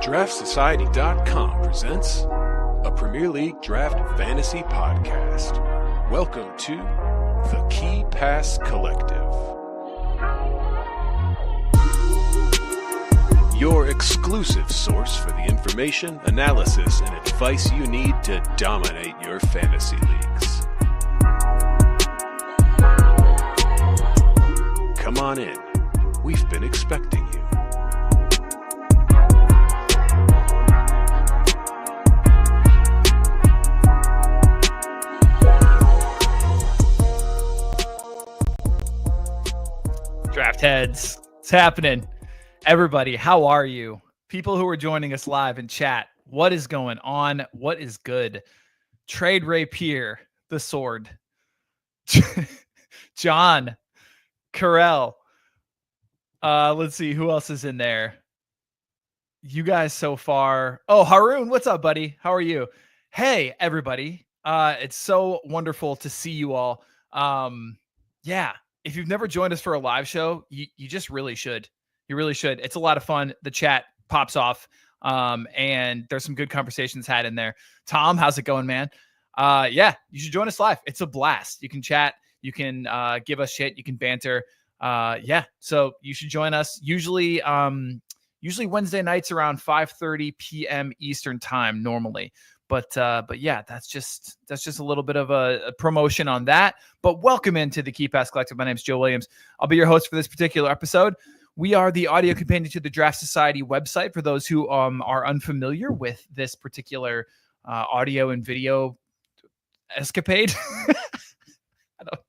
DraftSociety.com presents a Premier League Draft Fantasy Podcast. Welcome to the Key Pass Collective. Your exclusive source for the information, analysis, and advice you need to dominate your fantasy leagues. Come on in. We've been expecting you. Draft heads, it's happening. Everybody, how are you? People who are joining us live in chat, what is going on? What is good? Trade Rapier, the sword. John, Carell. Let's see who else is in there. You guys so far. Oh, Haroon, what's up, buddy? How are you? Hey, everybody. It's so wonderful to see you all. Yeah. If you've never joined us for a live show, you just really should. You really should. It's a lot of fun. The chat pops off, and there's some good conversations had in there. Tom, how's it going, man? Yeah, you should join us live. It's a blast. You can chat. You can give us shit. You can banter. Yeah, so you should join us. Usually Wednesday nights around 5:30 p.m. Eastern time normally. But yeah, that's just a little bit of a promotion on that. But welcome into the Key Pass Collective. My name is Joe Williams. I'll be your host for this particular episode. We are the audio companion to the Draft Society website. For those who are unfamiliar with this particular audio and video escapade,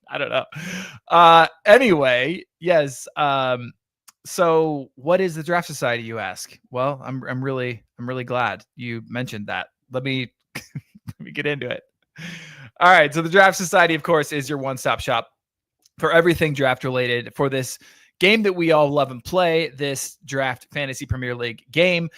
I don't know. Anyway, yes. So what is the Draft Society, you ask? Well, I'm really glad you mentioned that. Let me get into it. All right. So the Draft Society, of course, is your one-stop shop for everything draft related for this game that we all love and play, this Draft Fantasy Premier League game.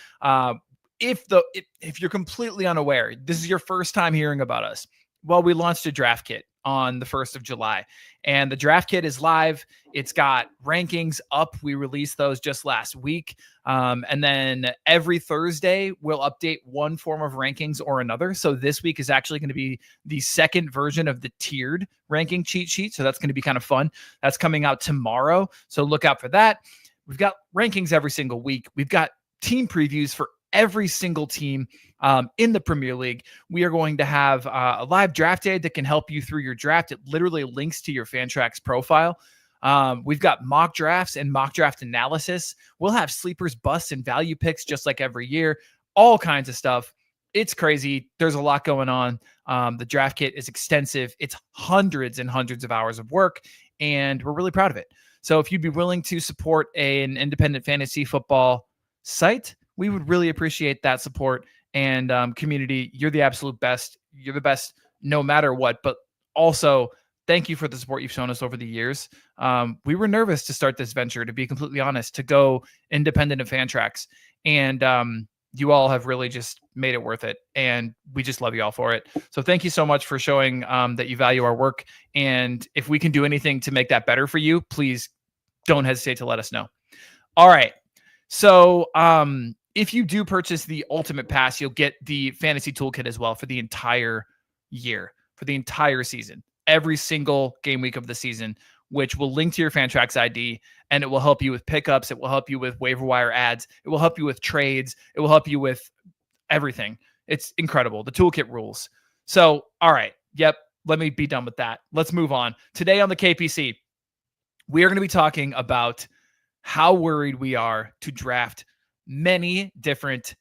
If you're completely unaware, this is your first time hearing about us. Well, we launched a draft kit on the 1st of July, and the draft kit is live. It's got rankings up. We released those just last week. And then every Thursday, we'll update one form of rankings or another. So this week is actually going to be the second version of the tiered ranking cheat sheet. So that's going to be kind of fun. That's coming out tomorrow. So look out for that. We've got rankings every single week. We've got team previews for every single team in the Premier League. We are going to have a live draft aid that can help you through your draft. It literally links to your Fantrax profile. We've got mock drafts and mock draft analysis. We'll have sleepers, busts, and value picks just like every year. All kinds of stuff. It's crazy. There's a lot going on. The draft kit is extensive. It's hundreds and hundreds of hours of work, and we're really proud of it. So if you'd be willing to support an independent fantasy football site, we would really appreciate that support. And community, you're the absolute best. You're the best no matter what. But also, thank you for the support you've shown us over the years. We were nervous to start this venture, to be completely honest, to go independent of Fantrax. And you all have really just made it worth it. And we just love you all for it. So thank you so much for showing that you value our work. And if we can do anything to make that better for you, please don't hesitate to let us know. All right. So if you do purchase the Ultimate Pass, you'll get the Fantasy Toolkit as well for the entire year, for the entire season, every single game week of the season, which will link to your Fantrax ID, and it will help you with pickups. It will help you with waiver wire ads. It will help you with trades. It will help you with everything. It's incredible. The toolkit rules. So, all right. Yep. Let me be done with that. Let's move on. Today on the KPC, we are going to be talking about how worried we are to draft many different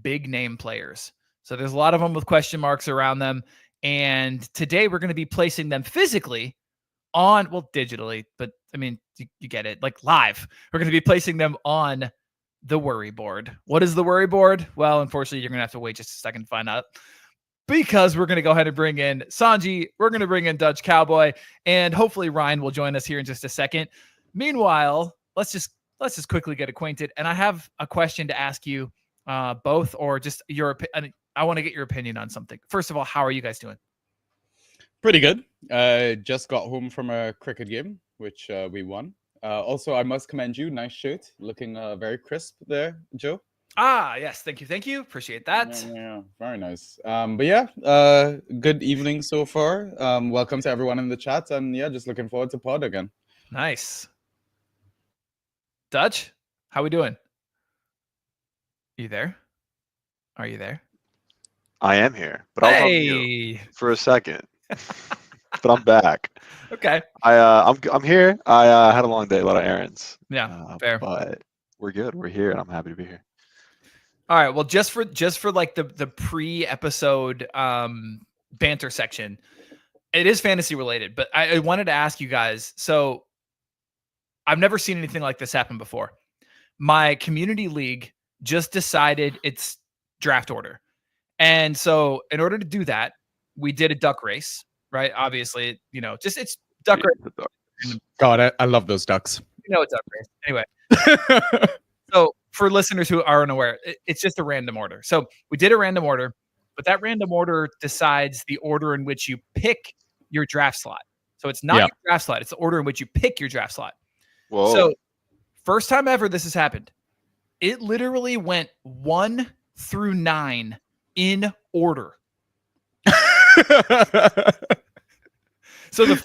big name players. So there's a lot of them with question marks around them. And today we're going to be placing them physically on, well, digitally, but I mean, you get it, like live. We're going to be placing them on the worry board. What is the worry board? Well, unfortunately, you're going to have to wait just a second to find out, because we're going to go ahead and bring in Sanjy. We're going to bring in Dutch Cowboy, and hopefully Ryan will join us here in just a second. Meanwhile, let's just quickly get acquainted. And I have a question to ask you both, or just your opinion. I want to get your opinion on something. First of all, how are you guys doing? Pretty good. Just got home from a cricket game, which we won. Also, I must commend you. Nice shirt. Looking very crisp there, Joe. Ah, yes. Thank you. Appreciate that. Yeah, very nice. But yeah, good evening so far. Welcome to everyone in the chat, and yeah, just looking forward to pod again. Nice. Dutch, how we doing? You there? Are you there? I am here, but I was on mute Hey. for a second. But I'm back. Okay. I'm here. I had a long day, a lot of errands. Yeah. Fair. But we're good. We're here, and I'm happy to be here. All right. Well, just for like the pre-episode banter section, it is fantasy related, but I wanted to ask you guys. So I've never seen anything like this happen before. My community league just decided its draft order. And so in order to do that, we did a duck race, right? Obviously, just it's duck race. God, I love those ducks. It's duck race. Anyway. So for listeners who are unaware, it's just a random order. So we did a random order, but that random order decides the order in which you pick your draft slot. So it's not your draft slot. It's the order in which you pick your draft slot. Whoa. So first time ever this has happened. It literally went 1 through 9 in order. So the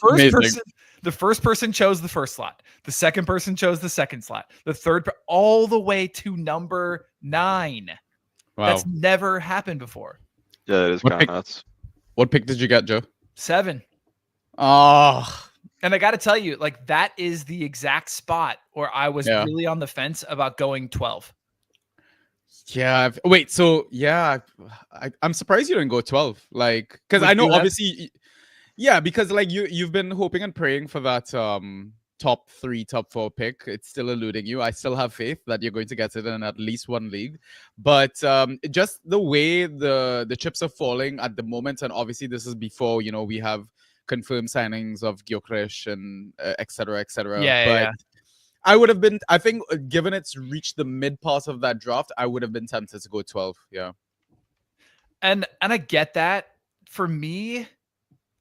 first person chose the first slot. The second person chose the second slot. The third, all the way to number 9. Wow. That's never happened before. Yeah, it is kind of nuts. What pick did you get, Joe? 7. Oh. And I got to tell you, like, that is the exact spot where I was really on the fence about going 12. Yeah. Wait. So yeah, I'm surprised you didn't go 12. Like, because I know obviously, yeah, because like you've been hoping and praying for that top 3, top 4 pick. It's still eluding you. I still have faith that you're going to get it in at least one league. But just the way the chips are falling at the moment, and obviously this is before we have confirmed signings of Gyökeres and et cetera, et cetera. Yeah. I would have been, I think, given it's reached the mid part of that draft, I would have been tempted to go 12. Yeah. And I get that. For me,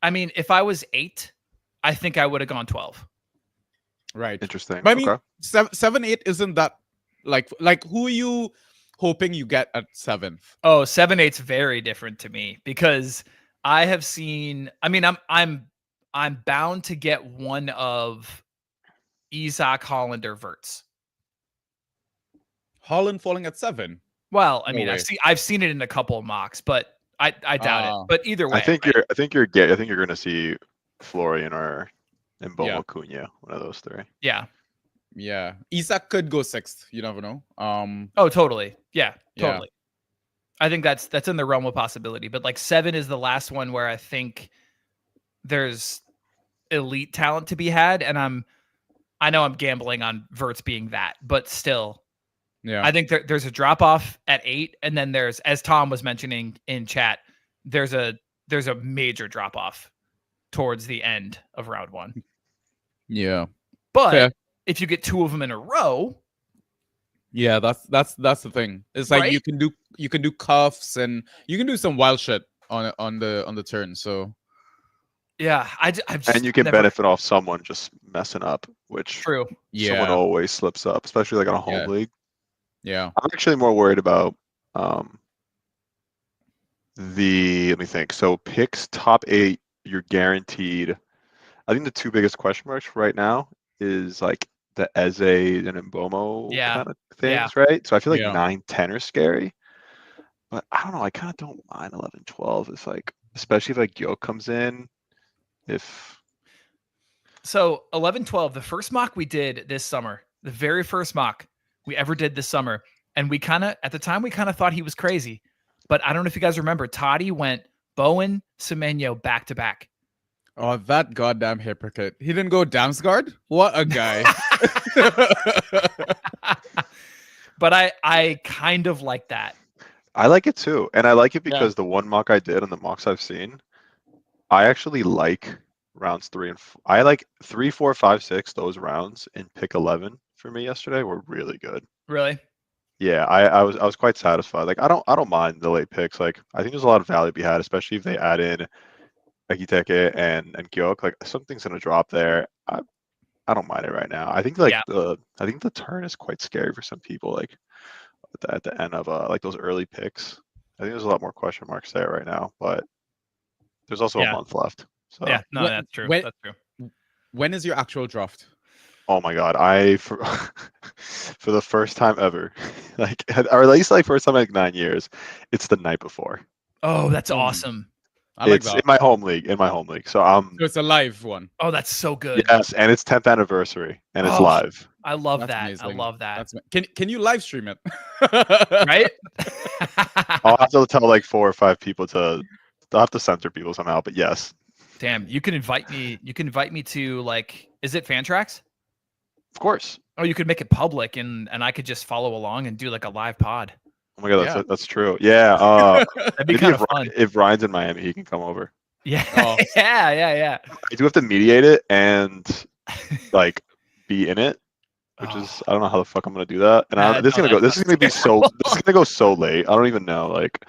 I mean, if I was 8, I think I would have gone 12. Right. Interesting. But I mean, 7, 8 isn't that like who are you hoping you get at 7th? Oh, 7, 8's very different to me because I have seen. I mean, I'm bound to get one of Isaac, Holland, or Wirtz. Holland falling at 7. Well, I mean, I've seen it in a couple of mocks, but I doubt it. But either way, I think you're going to see Florian or Mbomo Cunha, one of those 3. Yeah. Isaac could go 6th. You never know. Oh, totally. Yeah, totally. I think that's in the realm of possibility. But like 7 is the last one where I think there's elite talent to be had, and I know I'm gambling on Wirtz being that, but still. Yeah. I think there's a drop off at 8, and then there's, as Tom was mentioning in chat, there's a major drop off towards the end of round 1. Yeah. But if you get 2 of them in a row, yeah, that's the thing. It's like you can do cuffs and you can do some wild shit on the turn. So yeah, I've just and you can benefit off someone just messing up, which someone always slips up, especially like on a home league. Yeah, I'm actually more worried about let me think. So picks top 8, you're guaranteed. I think the 2 biggest question marks right now is like the Eze and Mbomo kind of things, right? So I feel like 9, 10 are scary, but I don't know. I kind of don't mind 11, 12. It's like, especially if like Gyo comes in. So 11, 12, the first mock we did this summer, the very first mock we ever did this summer, and we kind of at the time we kind of thought he was crazy, but I don't know if you guys remember. Toddy went Bowen, Semenyo back to back. Oh, that goddamn hypocrite. He didn't go Damsgaard? What a guy. But I kind of like that. I like it too. And I like it because the one mock I did and the mocks I've seen, I actually like rounds 3 and 4. I like 3, 4, 5, 6, those rounds in pick 11 for me yesterday were really good. Really? Yeah, I was quite satisfied. Like I don't mind the late picks. Like I think there's a lot of value to be had, especially if they add in Ekiteke and Gyök. Like something's gonna drop there. I don't mind it right now. I think the turn is quite scary for some people. Like at the end of like those early picks. I think there's a lot more question marks there right now, but there's also a month left. So yeah, no, that's true. That's true. When is your actual draft? Oh my god, for the first time ever, like, or at least like first time in like 9 years, it's the night before. Oh, that's awesome. I like It's that. in my home league. So it's a live one. Oh, that's so good. Yes, and it's 10th anniversary, and it's live. I love That's that. amazing. I love that. Can you live stream it? Right? I'll have to tell like 4 or 5 people I'll have to censor people somehow, but yes. Damn, you can invite me. You can invite me to, like, is it Fantrax? Of course. Oh, you could make it public, and I could just follow along and do like a live pod. Oh my god, that's true. Yeah. That'd be kind of fun. If Ryan's in Miami, he can come over. Yeah. Yeah. I do have to mediate it and like be in it, which is, I don't know how the fuck I'm gonna do that. And this is gonna go so late. I don't even know, like,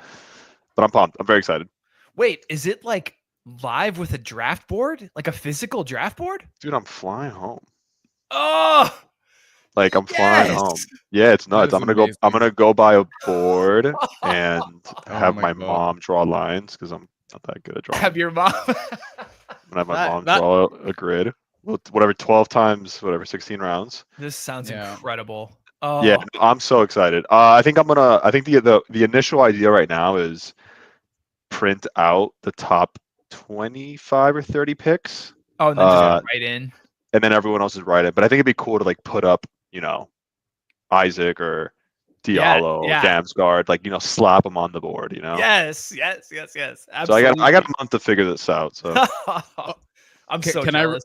but I'm pumped. I'm very excited. Wait, is it like live with a draft board, like a physical draft board? Dude, I'm flying home. Oh, like I'm flying home. Yeah, it's nuts. I'm gonna go buy a board and have my mom draw lines because I'm not that good at drawing. Have your mom? I'm gonna have my mom draw a grid. Whatever, 12 times, 16 rounds. This sounds incredible. Oh. Yeah, I'm so excited. I think the initial idea right now is print out the top 25 or 30 picks. Oh, and then just write in. And then everyone else is right in. But I think it'd be cool to like put up, Isaac or Diallo, or Damsgaard, like, slap them on the board, Yes. Absolutely. So I got a month to figure this out. So I'm so jealous.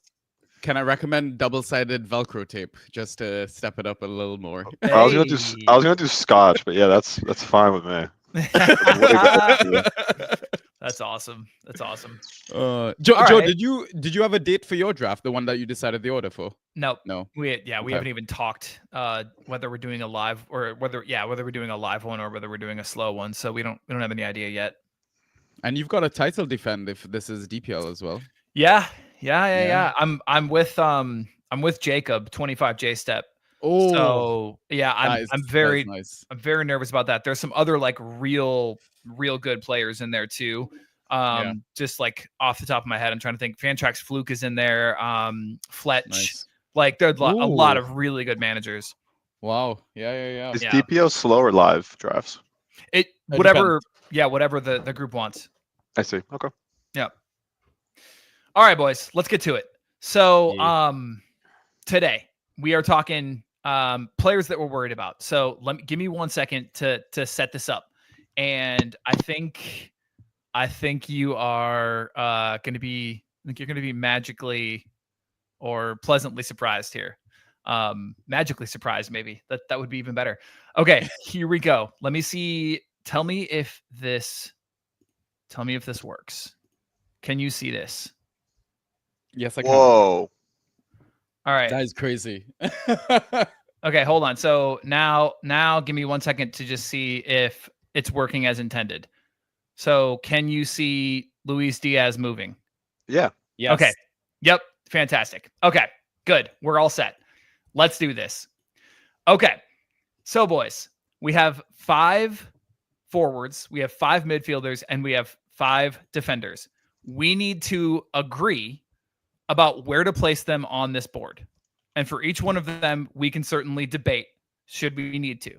Can I recommend double-sided Velcro tape just to step it up a little more? Hey. I was gonna do Scotch, but yeah, that's fine with me. That's awesome. Joe, did you have a date for your draft, the one that you decided the order for? No. We Okay. haven't even talked whether we're doing a live or whether we're doing a live one or whether we're doing a slow one. So we don't have any idea yet. And you've got a title defend if this is DPL as well. Yeah. I'm with Jacob, 25 J Step. Oh, so yeah, I'm very nervous about that. There's some other like real good players in there too. Just like off the top of my head, I'm trying to think. Fantrax Fluke is in there. Fletch, nice. Like there's a lot of really good managers. Wow. Yeah. Is DPO slow or live drafts? Whatever the group wants. I see. Okay. Yeah. All right, boys, let's get to it. So today we are talking players that we're worried about. So give me 1 second to set this up. And I think you are going to be magically or pleasantly surprised here. Magically surprised, maybe. That would be even better. Okay, here we go. Let me see. Tell me if this works. Can you see this? Yes, I can. Whoa. All right. That is crazy. Okay, hold on. So now give me 1 second to just see if it's working as intended. So can you see Luis Diaz moving? Yeah. Yes. Okay. Yep. Fantastic. Okay, good. We're all set. Let's do this. Okay. So boys, we have 5 forwards, we have 5 midfielders, and we have 5 defenders. We need to agree about where to place them on this board. And for each one of them, we can certainly debate should we need to.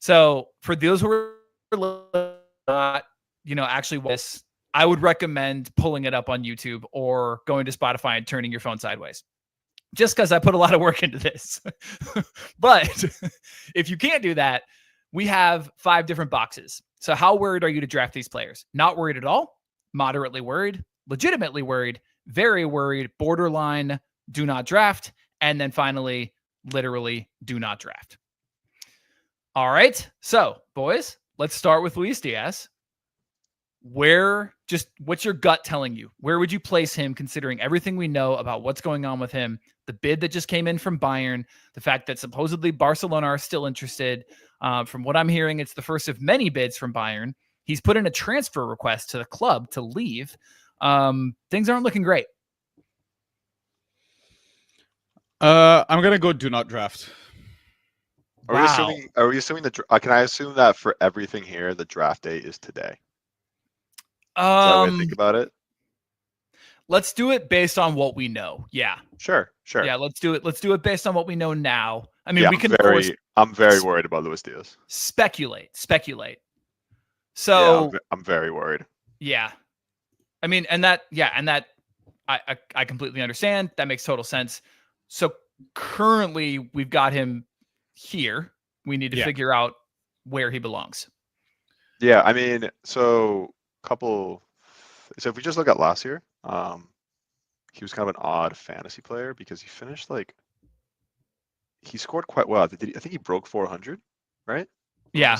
So for those who are not, actually this, I would recommend pulling it up on YouTube or going to Spotify and turning your phone sideways. Just because I put a lot of work into this. But if you can't do that, we have 5 different boxes. So how worried are you to draft these players? Not worried at all, moderately worried, legitimately worried, very worried, borderline, do not draft, and then finally, literally do not draft. All right. So, boys, let's start with Luis Diaz. What's your gut telling you? Where would you place him considering everything we know about what's going on with him? The bid that just came in from Bayern, the fact that supposedly Barcelona are still interested. From what I'm hearing, it's the first of many bids from Bayern. He's put in a transfer request to the club to leave. Things aren't looking great. I'm going to go do not draft. Are we assuming? Are we assuming that? Can I assume that for everything here, the draft date is today? Is that a way to think about it? Let's do it based on what we know. Yeah. Sure. Yeah, let's do it. Let's do it based on what we know now. I mean, yeah, we can of course I'm very worried about Luis Diaz. Speculate. So yeah, I'm very worried. Yeah. I mean, and that I completely understand. That makes total sense. So currently we've got him here. We need to figure out where he belongs. Yeah, I mean, so if we just look at last year, he was kind of an odd fantasy player because he finished he scored quite well. I think he broke 400, right? Yeah.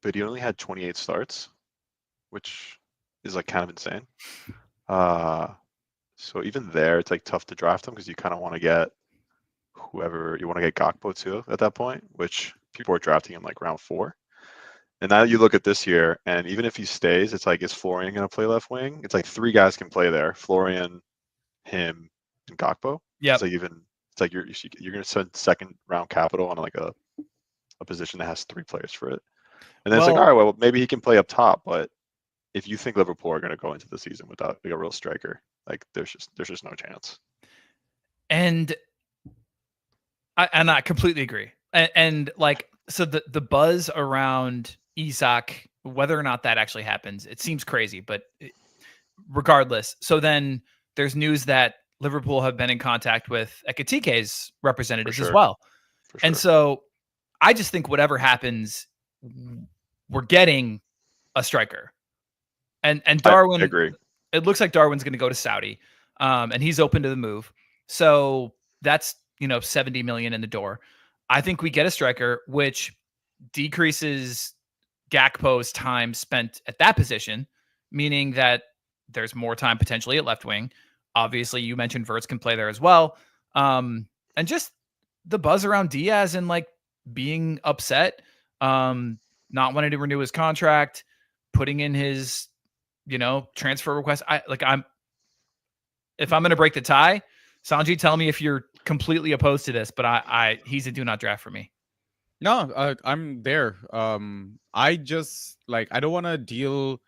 But he only had 28 starts, which is kind of insane. So even there, it's tough to draft him because you kind of want to get whoever you want to get Gakpo too at that point, which people are drafting him round 4. And now you look at this year, and even if he stays, it's is Florian going to play left wing? It's 3 guys can play there: Florian, him, and Gakpo. Yeah. You're going to spend second round capital on a position that has 3 players for it. And then it's all right, well, maybe he can play up top, but if you think Liverpool are going to go into the season without a real striker, there's just no chance. And I completely agree. And so the buzz around Isak, whether or not that actually happens, it seems crazy, but regardless. So then there's news that Liverpool have been in contact with Ekitike's representatives as well. Sure. And so I just think whatever happens, we're getting a striker. And Darwin, I agree. It looks like Darwin's going to go to Saudi, and he's open to the move. So that's 70 million in the door. I think we get a striker, which decreases Gakpo's time spent at that position, meaning that there's more time potentially at left wing. Obviously, you mentioned Wirtz can play there as well. And just the buzz around Diaz and being upset, not wanting to renew his contract, putting in his, transfer request. If I'm going to break the tie, Sanjy, tell me if you're completely opposed to this, but he's a do not draft for me. No, I'm there. I just I don't want to deal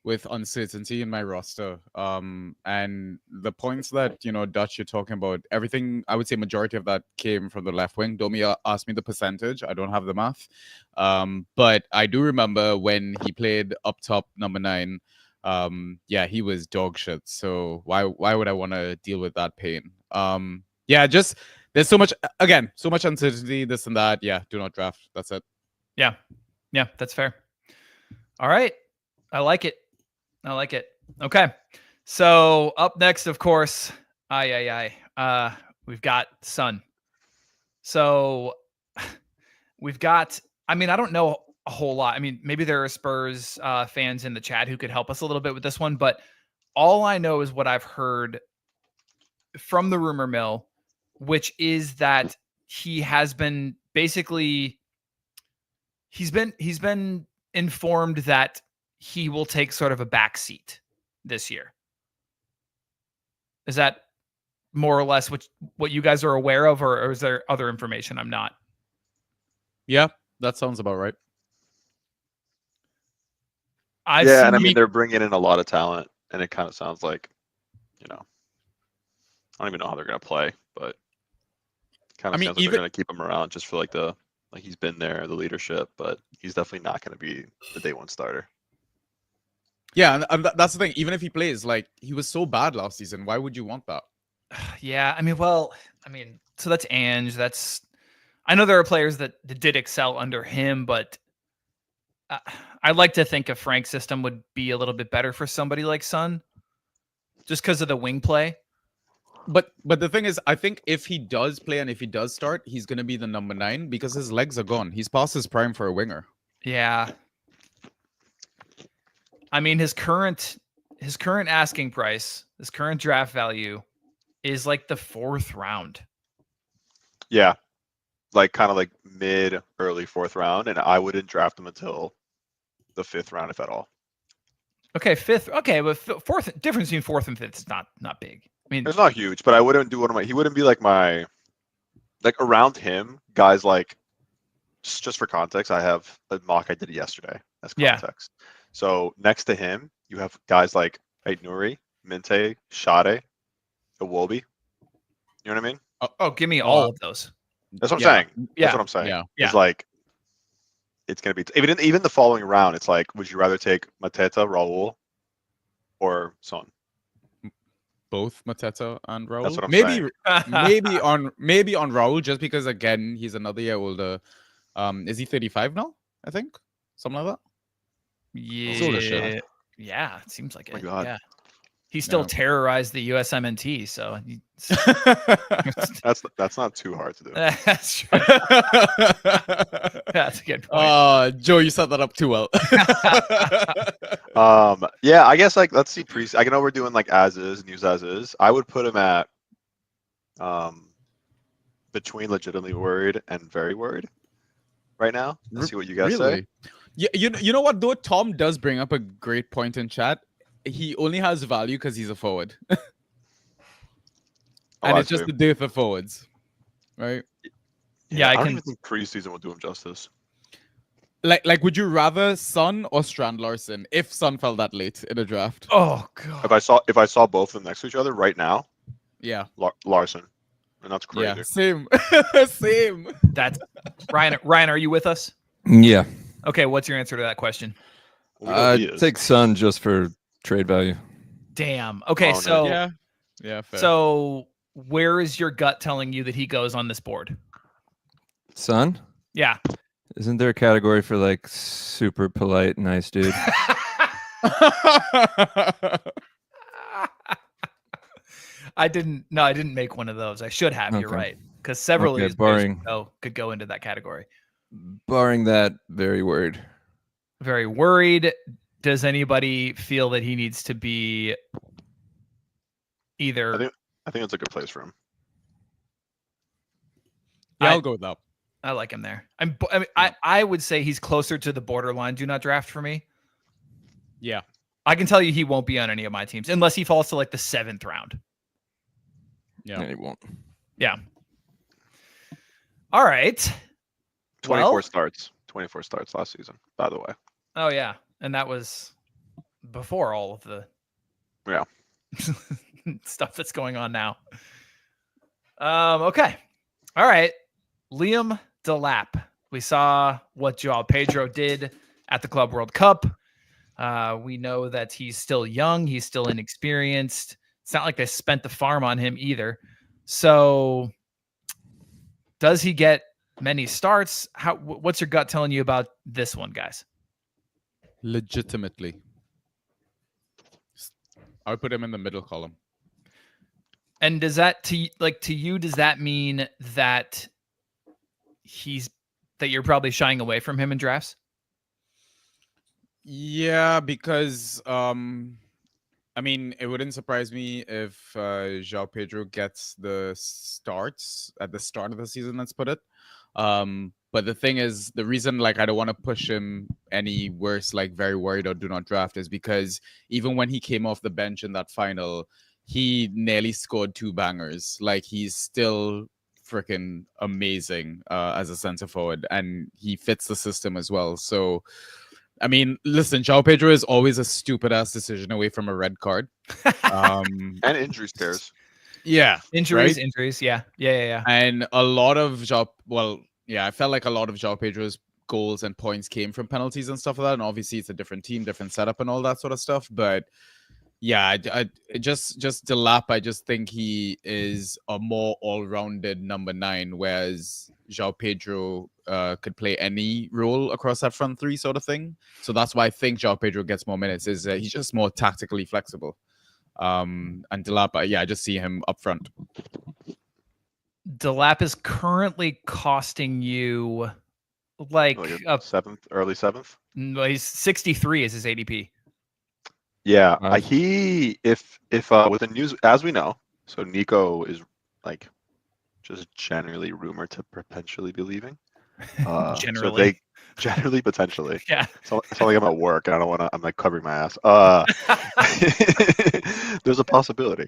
with uncertainty in my roster. And the points that Dutch, you're talking about, everything, I would say majority of that came from the left wing. Domi asked me the percentage. I don't have the math. But I do remember when he played up top, number 9. He was dog shit. So why would I want to deal with that pain? Just there's so much uncertainty, this and that. Yeah, do not draft. That's it. Yeah, that's fair. All right, I like it. Okay, so up next, of course, we've got Son. So we've got. I mean, I don't know a whole lot. I mean, maybe there are Spurs fans in the chat who could help us a little bit with this one, but all I know is what I've heard from the rumor mill, which is that he has been basically he's been informed that he will take sort of a back seat this year. Is that more or less what you guys are aware of, or is there other information I'm not? Yeah, that sounds about right. I mean, they're bringing in a lot of talent, and it kind of sounds like, I don't even know how they're going to play, but kind of sounds like they're going to keep him around just for he's been there, the leadership, but he's definitely not going to be the day 1 starter. Yeah, and that's the thing. Even if he plays, he was so bad last season, why would you want that? Yeah, so that's Ange. I know there are players that did excel under him, but I'd like to think a Frank system would be a little bit better for somebody like Son, just because of the wing play. But the thing is, I think if he does play and if he does start, he's going to be the number 9 because his legs are gone. He's past his prime for a winger. Yeah. I mean, his current asking price, his current draft value is the 4th round. Yeah. Kind of mid, early 4th round. And I wouldn't draft him until the 5th round, if at all. Okay, 5th. Okay, but 4th, difference between 4th and 5th is not big. I mean, it's not huge, but I wouldn't do he wouldn't be my, around him, guys like just for context, I have a mock I did yesterday as context. Yeah. So next to him, you have guys like Nuri, Minte, Shade, Iwobi. You know what I mean? Oh, give me all of those. That's what I'm saying. That's what I'm saying. Yeah. It's like it's gonna be even the following round. It's like, would you rather take Mateta, Raul, or Son? Both Mateta and Raul. That's what I'm saying. maybe on Raul, just because again he's another year older. Is he 35 now? I think something like that. Yeah. Yeah, it seems like it. God. Yeah. He still terrorized the USMNT, so that's not too hard to do. That's true. That's a good point. Joe, you set that up too well. Yeah, I guess like let's see I know we're doing like as is, news as is. I would put him at between legitimately worried and very worried right now. Let's see what you guys say. Yeah, you know what though? Tom does bring up a great point in chat. He only has value because he's a forward. And it's just the day for forwards, right? Yeah, I don't even think preseason will do him justice. Like, would you rather Son or Strand Larson if Son fell that late in a draft? Oh god! If I saw both of them next to each other right now, yeah, Larson, and that's crazy. Yeah, same, same. That's Ryan, are you with us? Yeah. Okay, what's your answer to that question? Take Son just for trade value. Damn. Okay, so yeah. Fair. So where is your gut telling you that he goes on this board? Son? Yeah. Isn't there a category for like super polite, nice dude? I didn't make one of those. I should have. Okay. You're right, because several of these players could go into that category. Barring that, very worried. Very worried. Does anybody feel that he needs to be either? I think it's a good place for him. Yeah, I'll go with that. I like him there. I would say he's closer to the borderline do not draft for me. Yeah. I can tell you he won't be on any of my teams unless he falls to like the 7th round. Yeah, he won't. Yeah. All right. 24 starts. 24 starts last season, by the way. Oh yeah, and that was before all of the stuff that's going on now. Okay. All right. Liam Delap. We saw what Joao Pedro did at the Club World Cup. We know that he's still young. He's still inexperienced. It's not like they spent the farm on him either. So does he get many starts? What's your gut telling you about this one, guys? Legitimately. I would put him in the middle column. And does that to you, does that mean that you're probably shying away from him in drafts? Yeah, because I mean, it wouldn't surprise me if Joao Pedro gets the starts at the start of the season, let's put it. But the thing is, the reason like I don't want to push him any worse, like very worried or do not draft, is because even when he came off the bench in that final, he nearly scored 2 bangers. Like, he's still freaking amazing as a center forward, and he fits the system as well. So, I mean, listen, Joao Pedro is always a stupid ass decision away from a red card, and injury scares. Yeah, injuries. Yeah. And a lot of I felt like a lot of Joao Pedro's goals and points came from penalties and stuff like that. And obviously, it's a different team, different setup, and all that sort of stuff. But yeah, I just Delap. I just think he is a more all-rounded number 9, whereas Joao Pedro could play any role across that front 3 sort of thing. So that's why I think Joao Pedro gets more minutes. Is he's just more tactically flexible. And Delap, I just see him up front. Delap is currently costing you like a 7th, early 7th. No, he's 63 is his ADP. Yeah, if with the news as we know, so Nico is like just generally rumored to potentially be leaving. Generally, potentially. Yeah. So it's like I'm at work and I don't want to. I'm like covering my ass. There's a possibility.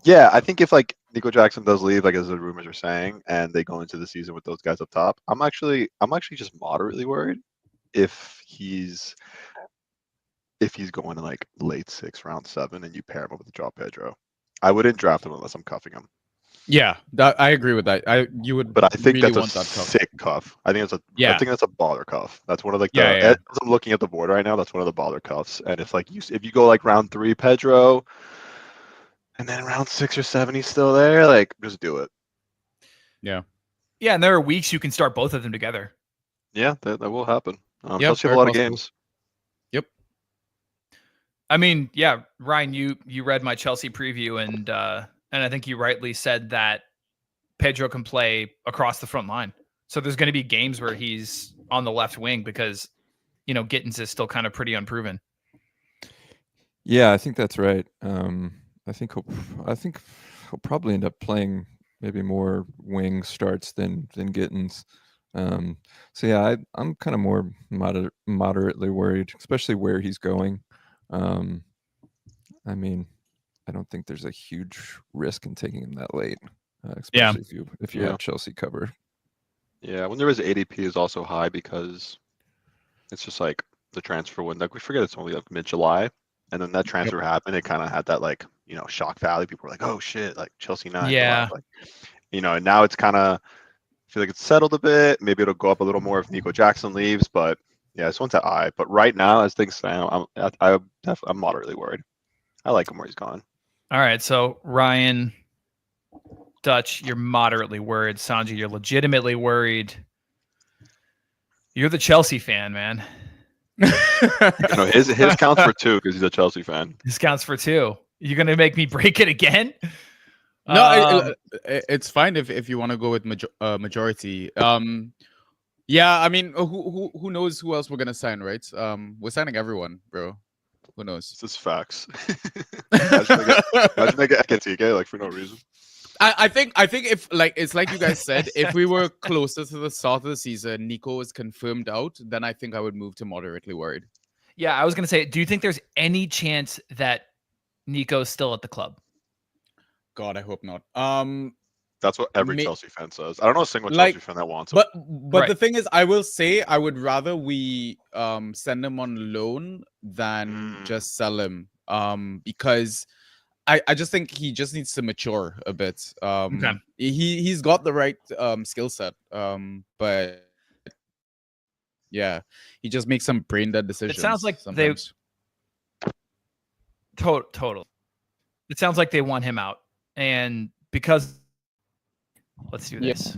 Yeah, I think if like Nico Jackson does leave, like as the rumors are saying, and they go into the season with those guys up top, I'm actually just moderately worried if he's going in like late 6, round 7, and you pair him up with João Pedro. I wouldn't draft him unless I'm cuffing him. Yeah, I agree with that. You would, but I think really that's a want that cuff. sick cuff. I think that's a baller cuff. That's one of like Yeah. As I'm looking at the board right now, that's one of the baller cuffs. And if you go like round 3 Pedro, and then round 6 or 7 he's still there, like just do it. Yeah, and there are weeks you can start both of them together. Yeah, that will happen. Yep, Chelsea have a lot of games. Yep. I mean, yeah, Ryan, you read my Chelsea preview, and I think you rightly said that Pedro can play across the front line. So there's going to be games where he's on the left wing because, Gittins is still kind of pretty unproven. Yeah, I think that's right. I think he'll probably end up playing maybe more wing starts than Gittins. So yeah, I'm kind of more moderately worried, especially where he's going. I mean, I don't think there's a huge risk in taking him that late, especially if you have Chelsea covered. Yeah, when there is ADP is also high because it's just like the transfer window. Like we forget it's only like mid-July, and then that transfer happened. It kind of had that like shock value. People were like, "Oh shit!" Like Chelsea 9. Yeah. Like, and now it's kind of feel like it's settled a bit. Maybe it'll go up a little more if Nico Jackson leaves, but yeah, this one's at eye. But right now, as things stand, I'm moderately worried. I like him where he's gone. All right, so Ryan, Dutch, you're moderately worried. Sanjy, you're legitimately worried. You're the Chelsea fan, man. His counts for 2 because he's a Chelsea fan. His counts for 2. You're gonna make me break it again? No, it's fine if you want to go with majority. Yeah, I mean, who knows who else we're gonna sign, right? We're signing everyone, bro. Who knows? This is facts. Imagine they get Ekatike, like for no reason. I think if it's like you guys said, if we were closer to the start of the season, Nico is confirmed out, then I think I would move to moderately worried. Yeah, I was gonna say, do you think there's any chance that Nico's still at the club? God, I hope not. That's what every Chelsea fan says. I don't know a single Chelsea fan that wants him. But right. The thing is, I will say I would rather we send him on loan than just sell him. Because I just think he just needs to mature a bit. Okay. He's got the right skill set. But yeah, he just makes some brain dead decisions. It sounds like sometimes. Total. It sounds like they want him out. And because let's do this.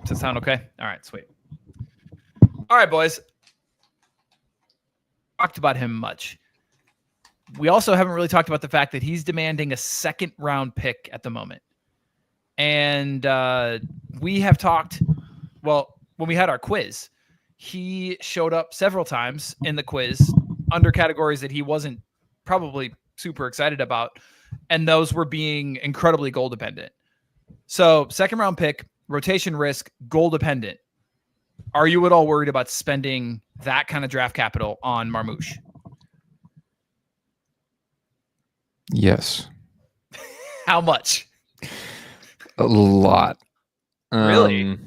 Does it sound okay? All right, sweet. All right, boys. Talked about him much. We also haven't really talked about the fact that he's demanding a 2nd round pick at the moment. And we have talked, well, when we had our quiz, he showed up several times in the quiz under categories that he wasn't probably super excited about. And those were being incredibly goal dependent. So 2nd round pick, rotation risk, goal dependent. Are you at all worried about spending that kind of draft capital on Marmoush? Yes. How much? A lot. Really?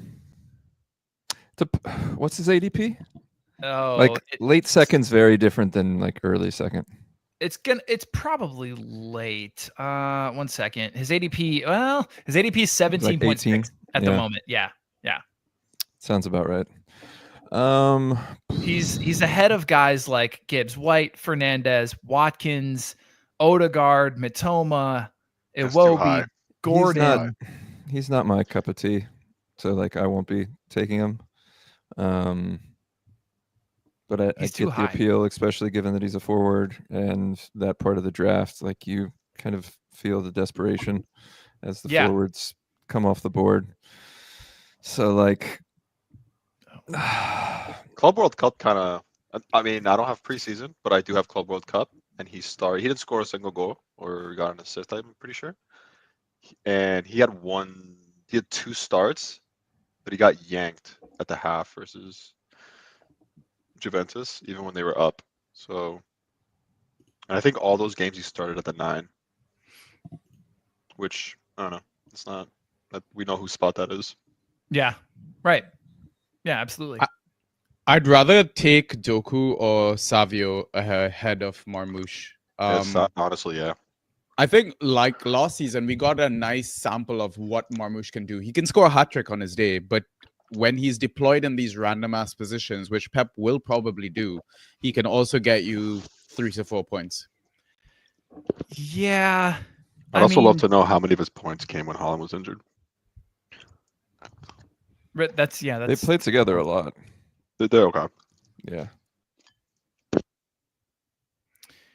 What's his ADP? Oh, late second's very different than like early second. It's probably late. 1 second. His ADP, his ADP is 17.6 at the moment. Yeah. Sounds about right. He's ahead of guys like Gibbs White, Fernandez, Watkins, Odegaard, Mitoma, Iwobi, Gordon. He's not my cup of tea. So I won't be taking him. But I get the appeal, especially given that he's a forward and that part of the draft. Like you kind of feel the desperation as the forwards come off the board. So Club World Cup kind of. I mean, I don't have preseason, but I do have Club World Cup, and he started. He didn't score a single goal or got an assist. I'm pretty sure. And he had 2 starts, but he got yanked at the half versus Juventus, even when they were up. So, and I think all those games he started at the 9. which I don't know. It's not that we know whose spot that is. Yeah. Right. Yeah, absolutely. I'd rather take Doku or Savio ahead of Marmoush. Honestly, yeah. I think like last season, we got a nice sample of what Marmoush can do. He can score a hat trick on his day, but when he's deployed in these random ass positions, which Pep will probably do, he can also get you 3 to 4 points. Yeah. I'd also love to know how many of his points came when Haaland was injured. That's they played together a lot. They're okay. Yeah.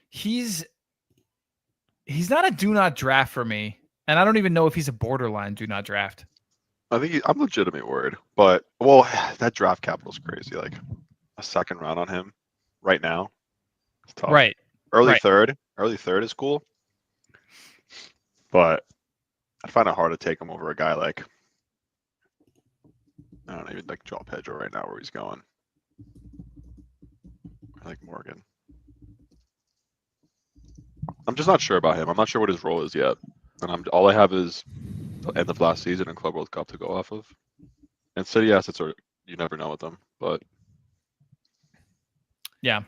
He's not a do not draft for me, and I don't even know if he's a borderline do not draft. I think I'm legitimately worried, but that draft capital is crazy. Like a second round on him right now, it's tough. Right. Early third is cool, but I find it hard to take him over a guy like I don't know, even like Joe Pedro right now where he's going. I like Morgan. I'm just not sure about him. I'm not sure what his role is yet, and all I have is the end of last season and Club World Cup to go off of. And City assets are you never know with them, but yeah.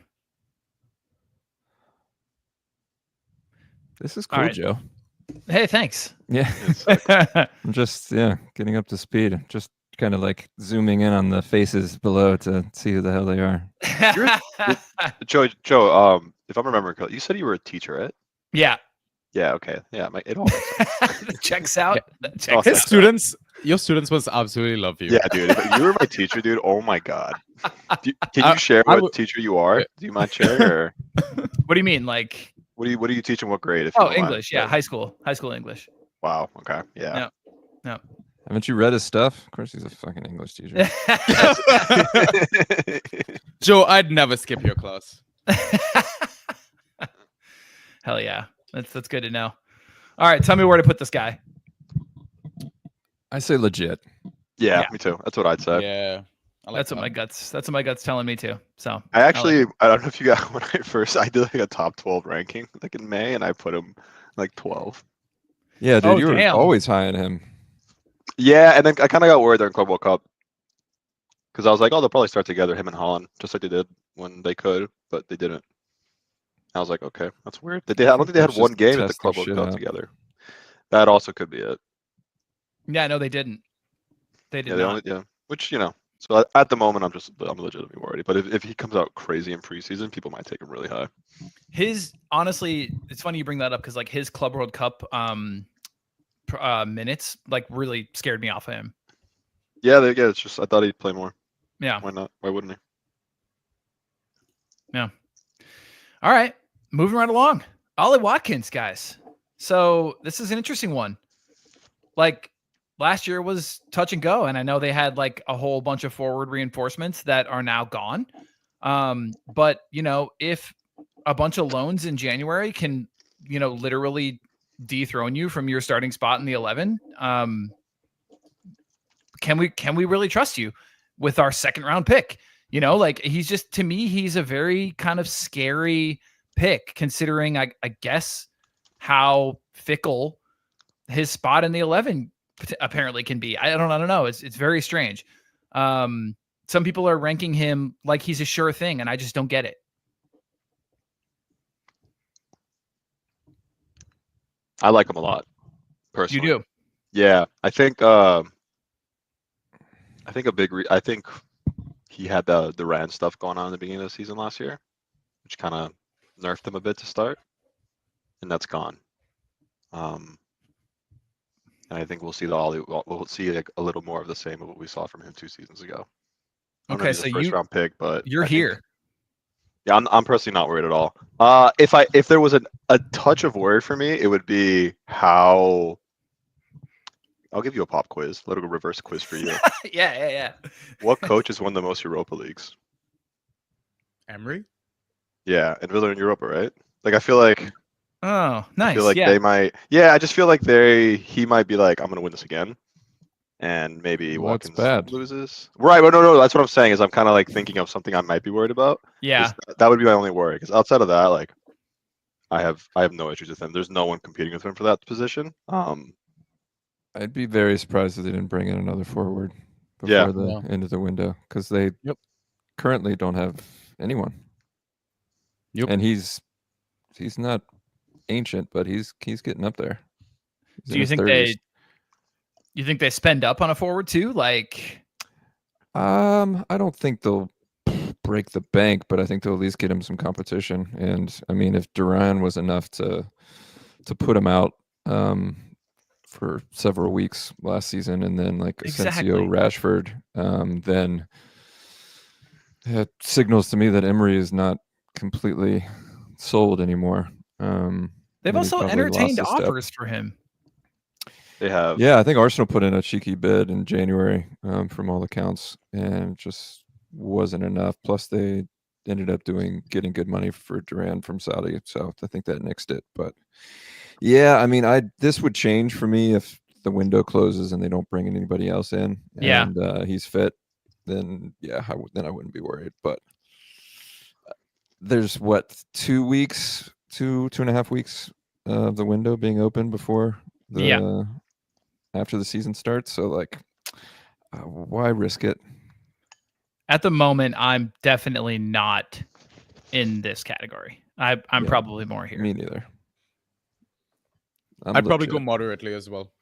This is cool, Joe. Hey, thanks. Yeah. I'm just getting up to speed. Just kind of like zooming in on the faces below to see who the hell they are. Joe, if I'm remembering correctly, you said you were a teacher, right? Yeah. Yeah, okay. Yeah, it all makes sense. Checks out. Your students must absolutely love you. Yeah, dude. If you were my teacher, dude. Oh my god. Can you share what teacher you are? Do you mind sharing? Or what do you mean? Like what do you teach in what grade? English. Yeah, high school English. Wow. Okay. Yeah. No. Haven't you read his stuff? Of course, he's a fucking English teacher. Joe, I'd never skip your class. Hell yeah. That's good to know. All right, tell me where to put this guy. I say legit. Yeah, me too. That's what I'd say. Yeah. That's what my gut's telling me too. So I don't know if you got when I did like a top 12 ranking like in May and I put him like 12. Yeah, dude, you were always high on him. Yeah, and then I kind of got worried during Club World Cup because I was like, oh, they'll probably start together, him and Haaland, just like they did when they could, but they didn't. I was like, okay, that's weird. I don't think they had one game at the Club World Cup together. That also could be it. Yeah, no, they didn't. They did not. Which So at the moment, I'm legitimately worried. But if he comes out crazy in preseason, people might take him really high. Honestly, it's funny you bring that up because like his Club World Cup minutes like really scared me off of him. Yeah, it's just I thought he'd play more. Yeah. Why not? Why wouldn't he? Yeah. All right, moving right along. Ollie Watkins, guys. So this is an interesting one. Like last year was touch and go, and I know they had like a whole bunch of forward reinforcements that are now gone. But if a bunch of loans in January can, literally dethrone you from your starting spot in the 11, can we really trust you with our second round pick? Like he's just, to me, he's a very kind of scary pick considering I guess how fickle his spot in the 11 apparently can be. I don't know. It's very strange. Some people are ranking him like he's a sure thing, and I just don't get it. I like him a lot, personally. You do? Yeah, I think I think he had the Rand stuff going on in the beginning of the season last year, which kind of nerfed him a bit to start, and that's gone. And I think we'll see we'll see like a little more of the same of what we saw from him 2 seasons ago. Okay, so first round pick, but you're here. Yeah, I'm personally not worried at all. If there was a touch of worry for me, it would be how. I'll give you a pop quiz, a little reverse quiz for you. Yeah. What coach has won the most Europa Leagues? Emery? Yeah, and Villa in Europa, right? Like I feel like. Oh, nice. I feel like they might. Yeah, I just feel like he might be like, I'm gonna win this again, and maybe Watkins loses. Right, but no. That's what I'm saying. Is I'm kind of like thinking of something I might be worried about. Yeah, that would be my only worry. Because outside of that, like, I have no issues with him. There's no one competing with him for that position. I'd be very surprised if they didn't bring in another forward Yeah. before the end of the window, because they currently don't have anyone. Yep. And he's not ancient, but he's getting up there. Do you think they spend up on a forward too? Like, I don't think they'll break the bank, but I think they'll at least get him some competition. And I mean, if Duran was enough to put him out for several weeks last season, and then like Asensio, Rashford, then it signals to me that Emery is not completely sold anymore. They've also entertained offers for him. They have. Yeah, I think Arsenal put in a cheeky bid in January, from all accounts, and it just wasn't enough. Plus, they ended up getting good money for Duran from Saudi, so I think that nixed it. But yeah, I mean, this would change for me if the window closes and they don't bring anybody else in, and he's fit. Then I wouldn't be worried. But there's 2 weeks, 2.5 weeks of the window being open before after the season starts. So like, why risk it? At the moment, I'm definitely not in this category. I'm probably more here. Me neither. I'd probably go moderately as well.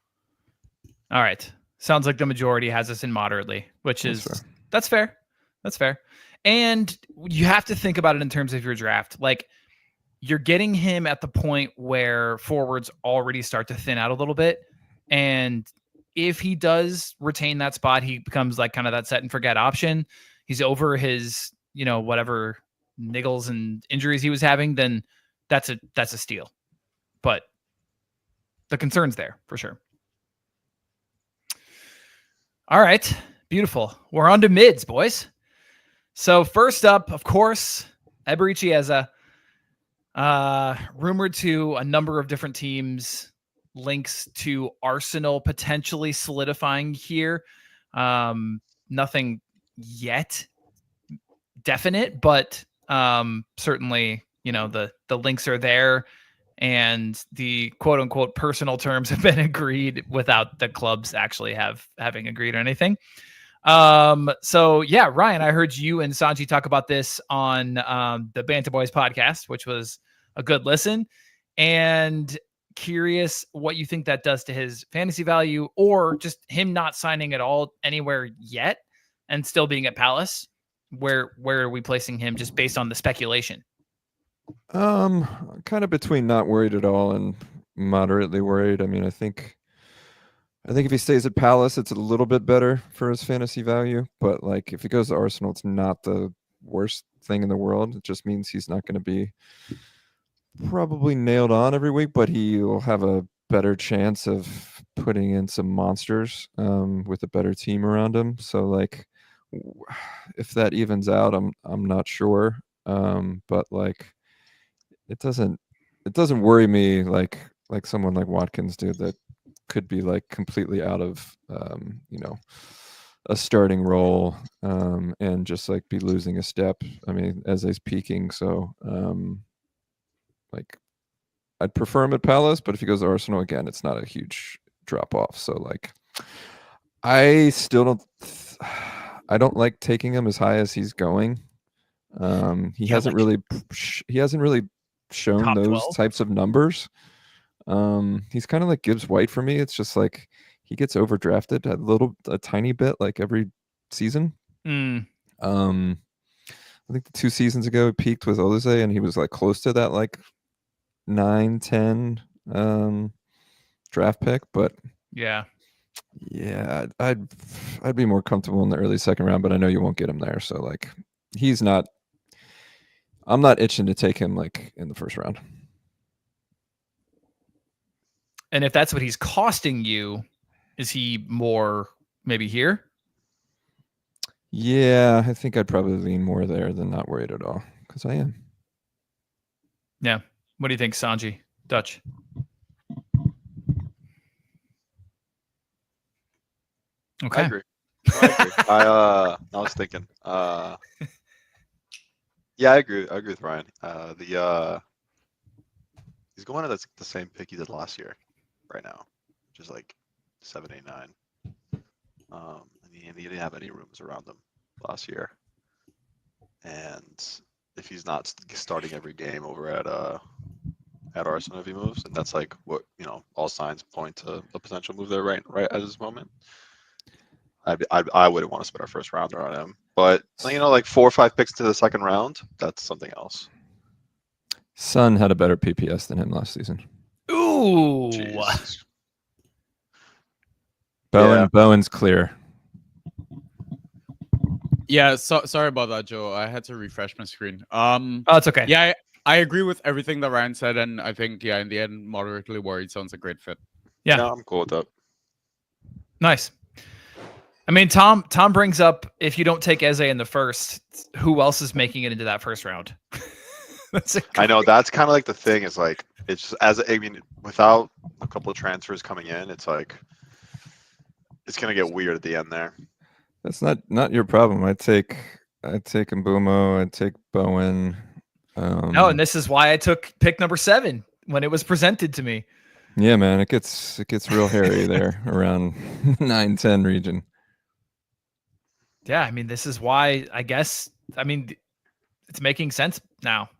All right. Sounds like the majority has us in moderately, which that's fair. That's fair. And you have to think about it in terms of your draft. Like, you're getting him at the point where forwards already start to thin out a little bit. And if he does retain that spot, he becomes like kind of that set and forget option. He's over his, whatever niggles and injuries he was having, then that's a steal. But the concern's there for sure. All right. Beautiful. We're on to mids, boys. So first up, of course, Ebery Chiesa, rumored to a number of different teams, links to Arsenal potentially solidifying here. Nothing yet definite, but certainly, the links are there, and the quote unquote personal terms have been agreed without the clubs actually having agreed or anything. So yeah, Ryan, I heard you and Sanjy talk about this on the Bantah Boys podcast, which was a good listen, and curious what you think that does to his fantasy value, or just him not signing at all anywhere yet and still being at Palace. Where are we placing him just based on the speculation? Kind of between not worried at all and moderately worried. I mean, I think if he stays at Palace, it's a little bit better for his fantasy value. But like, if he goes to Arsenal, it's not the worst thing in the world. It just means he's not going to be probably nailed on every week, but he will have a better chance of putting in some monsters with a better team around him. So like, if that evens out, I'm not sure. But like, it doesn't worry me like someone like Watkins did, that could be like completely out of a starting role and just like be losing a step. I mean, as he's peaking, so like, I'd prefer him at Palace, but if he goes to Arsenal again, it's not a huge drop off. So like, I still don't like taking him as high as he's going. He hasn't really shown those 12 types of numbers. He's kind of like Gibbs White for me. It's just like he gets overdrafted a tiny bit like every season. I think 2 seasons ago he peaked with Olise, and he was like close to that like 9-10 draft pick. But yeah, I'd be more comfortable in the early second round, but I know you won't get him there. So like, I'm not itching to take him like in the first round. And if that's what he's costing you, is he more maybe here? Yeah, I think I'd probably lean more there than not worried at all, because I am. Yeah. What do you think, Sanjy? Dutch? Okay. I agree. I was thinking. Yeah, I agree with Ryan. He's going at the same pick he did last year, right now, which is like 7, 8, 9. And he didn't have any rooms around him last year. And if he's not starting every game over at Arsenal if he moves, and that's like what all signs point to a potential move there right at this moment. I wouldn't want to spend our first rounder on him, but like 4 or 5 picks to the second round, that's something else. Son had a better PPS than him last season. Ooh. Jeez. Bowen's clear. Yeah, sorry about that, Joe. I had to refresh my screen. Oh, it's okay. Yeah, I agree with everything that Ryan said, and I think in the end, moderately worried sounds a great fit. Yeah, I'm cool with that. Nice. I mean, Tom brings up, if you don't take Eze in the first, who else is making it into that first round? I know that's kind of like the thing is like it's just without a couple of transfers coming in, it's like it's gonna get weird at the end there. That's not your problem. I'd take Mbumo. I'd take Bowen. No, and this is why I took pick number 7 when it was presented to me. Yeah, man, it gets real hairy there around 9-10 region. Yeah, I mean, this is why I guess. I mean, it's making sense now.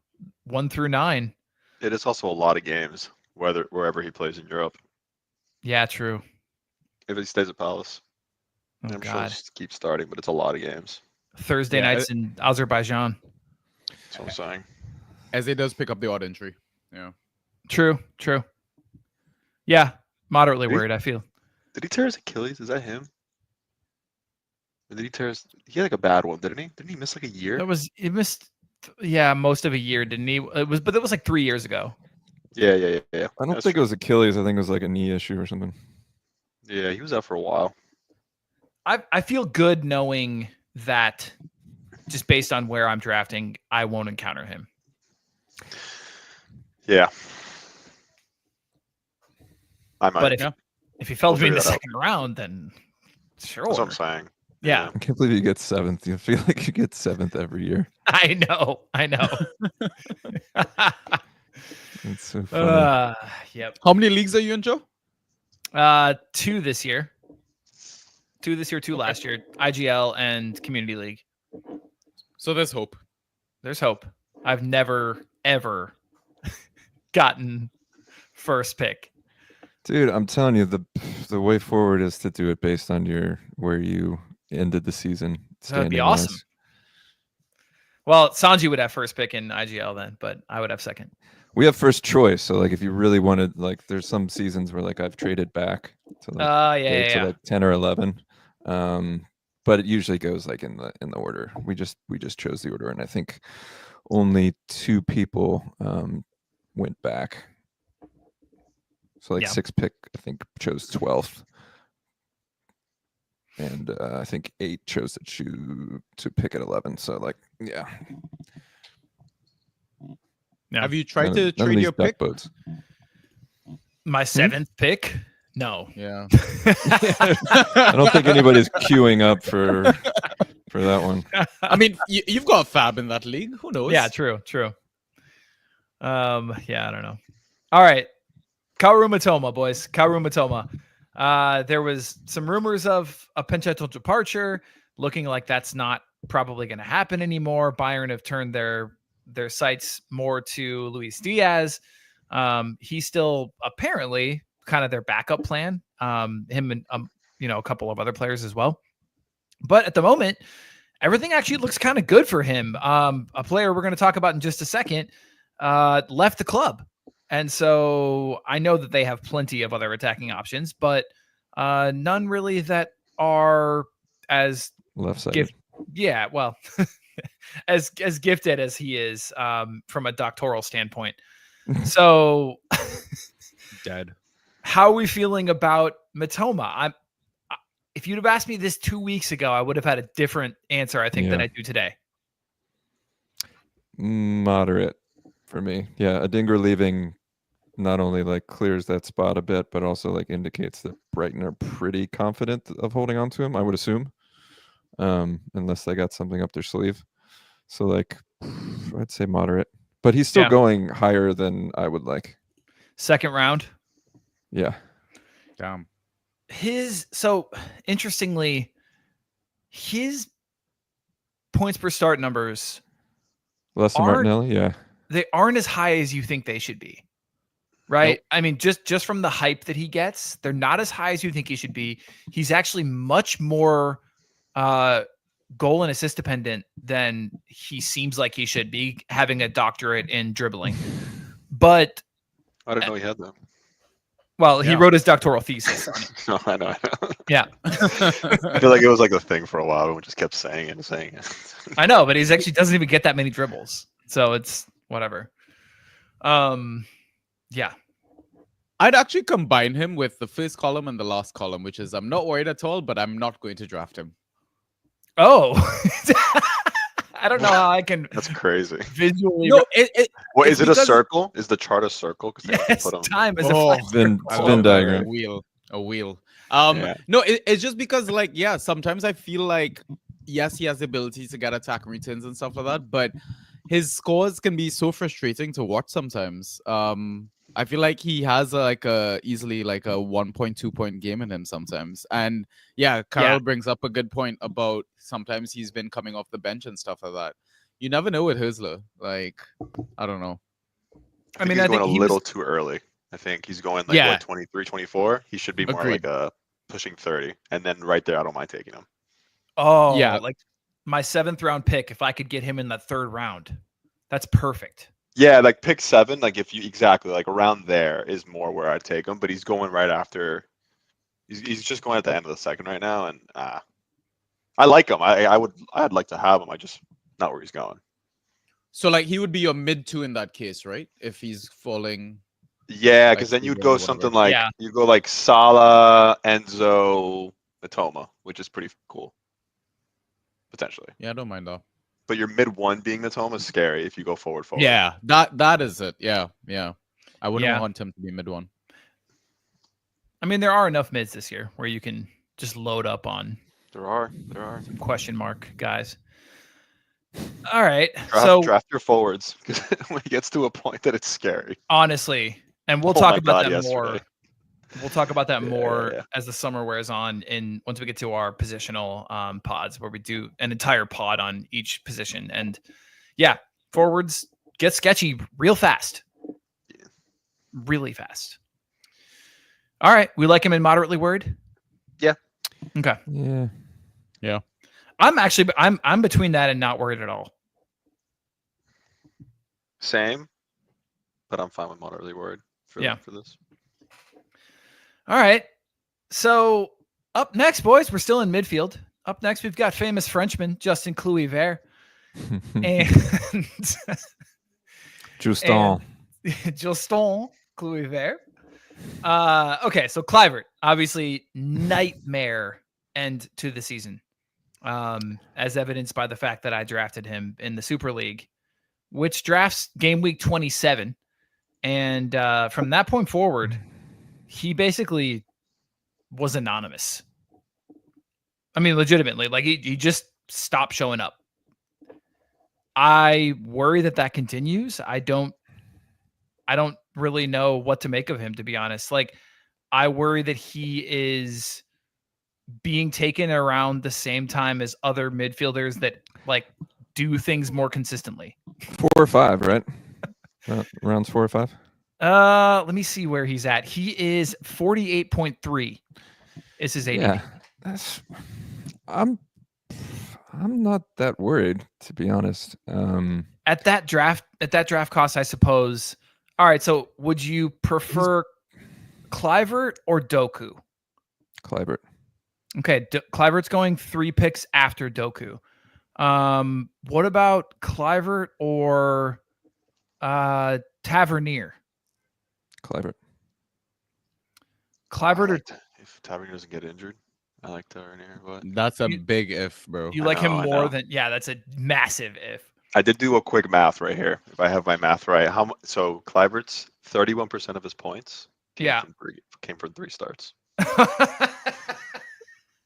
1 through 9. It is also a lot of games, wherever he plays in Europe. Yeah, true. If he stays at Palace, I'm sure he'll keep starting, but it's a lot of games. Thursday nights in Azerbaijan. That's what I'm saying. As he does pick up the odd injury. Yeah. True. Yeah, moderately worried, I feel. Did he tear his Achilles? Is that him? Or did he tear he had like a bad one, didn't he? Didn't he miss like a year? He missed most of a year, didn't he? But that was like 3 years ago. Yeah. I don't think it was Achilles. I think it was like a knee issue or something. Yeah, he was out for a while. I feel good knowing that just based on where I'm drafting, I won't encounter him. Yeah. I might. But if he fell to me in the second round, then sure. That's what I'm saying. Yeah. I can't believe you get 7th. You feel like you get 7th every year. I know. It's so funny. Yep. How many leagues are you in, Joe? 2 this year. 2 this year, 2 last year. IGL and Community League. So there's hope. There's hope. I've never, ever gotten first pick. Dude, I'm telling you, the way forward is to do it based on where you ended the season. That'd be awesome. Well, Sanjy would have first pick in IGL then, but I would have second. We have first choice, so like if you really wanted, like there's some seasons where like I've traded back to like, to like 10 or 11, but it usually goes like in the order. We just chose the order, and I think only 2 people went back. So like 6 pick, I think chose 12th, and I think 8 chose to pick at 11. So like yeah. Have you tried to trade your pick? Boats. My 7th pick? No. Yeah. I don't think anybody's queuing up for that one. I mean, you've got a fab in that league. Who knows? Yeah, true. Yeah, I don't know. All right. Kaoru Mitoma, boys. Kaoru Mitoma. There was some rumors of a potential departure, looking like that's not probably going to happen anymore. Bayern have turned their sights more to Luis Diaz. He's still apparently kind of their backup plan. Him and a couple of other players as well. But at the moment, everything actually looks kind of good for him. A player we're going to talk about in just a second left the club. And so I know that they have plenty of other attacking options, but none really that are as left-sided. Yeah, well, as gifted as he is from a doctoral standpoint. So dead. How are we feeling about Mitoma? If you'd have asked me this 2 weeks ago, I would have had a different answer, I think, than I do today. Moderate for me. Yeah, Adinger leaving not only like clears that spot a bit, but also like indicates that Brighton are pretty confident of holding on to him, I would assume. Unless they got something up their sleeve. So like I'd say moderate. But he's still going higher than I would like. second round. Yeah. Damn. So interestingly, his points per start numbers Less than Martinelli, yeah. They aren't as high as you think they should be. Right? Nope. I mean, just from the hype that he gets, they're not as high as you think he should be. He's actually much more goal and assist dependent than he seems like he should be, having a doctorate in dribbling. But I didn't know he had that. Well, he wrote his doctoral thesis on it. No, I know. Yeah. I feel like it was like the thing for a while. We just kept saying it and saying it. I know, but he's actually doesn't even get that many dribbles. So it's whatever. Yeah. I'd actually combine him with the first column and the last column, which is I'm not worried at all, but I'm not going to draft him. Oh. I don't know how I can. That's crazy. Visually. No, is it a circle? Is the chart a circle? Yes, time is a Venn diagram. A wheel. No, it's just because, like, yeah, sometimes I feel like, yes, he has the ability to get attack returns and stuff like that, but his scores can be so frustrating to watch sometimes. I feel like he has easily a 1.2 point game in him sometimes. And yeah, Carol brings up a good point about sometimes he's been coming off the bench and stuff like that. You never know with Hüsler. Like, I don't know. I think he's going a little too early. I think he's going like 23, 24. He should be more like pushing 30. And then right there, I don't mind taking him. Oh, yeah. Like my 7th round pick, if I could get him in the 3rd round, that's perfect. Yeah, like pick 7, like if you exactly like around there is more where I'd take him, but he's going right after. He's just going at the end of the 2nd right now, and I like him. I'd like to have him. I just not where he's going. So like he would be your mid 2 in that case, right? If he's falling. Yeah, because then you'd go something like you go like Salah, Enzo, Matoma, which is pretty cool. Potentially. Yeah, I don't mind though. But your mid 1 being the Tome is scary if you go forward. Yeah, that is it. Yeah. I wouldn't want him to be mid 1. I mean, there are enough mids this year where you can just load up on. There are some question mark guys. All right, draft your forwards because when it gets to a point that it's scary. Honestly, and we'll talk about that more. We'll talk about that more as the summer wears on, and once we get to our positional pods, where we do an entire pod on each position. And forwards get sketchy real fast, really fast. All right, we like him in moderately worried. Yeah. Okay. Yeah. I'm between that and not worried at all. Same, but I'm fine with moderately worried for this. All right. So up next, boys, we're still in midfield. Up next, we've got famous Frenchman, Justin Kluivert. And Justin Kluivert. Okay, so Kluivert, obviously nightmare end to the season. As evidenced by the fact that I drafted him in the Super League, which drafts game week 27. And from that point forward, he basically was anonymous. I mean, legitimately, like he just stopped showing up. I worry that continues. I don't really know what to make of him, to be honest. Like, I worry that he is being taken around the same time as other midfielders that like do things more consistently. 4 or 5, right? Rounds 4 or 5. Let me see where he's at. He is 48.3 is his ADP. Yeah, I'm not that worried, to be honest. At that draft cost, I suppose. All right, so would you prefer Kluivert or Doku? Kluivert. Okay, Kluivert's going 3 picks after Doku. What about Kluivert or Tavernier? Kluivert. Or if Tavernier doesn't get injured, I like Tavernier. But that's a big if, bro. You like him more than that's a massive if. I did do a quick math right here. If I have my math right, so Kluivert's 31% of his points came from 3 starts.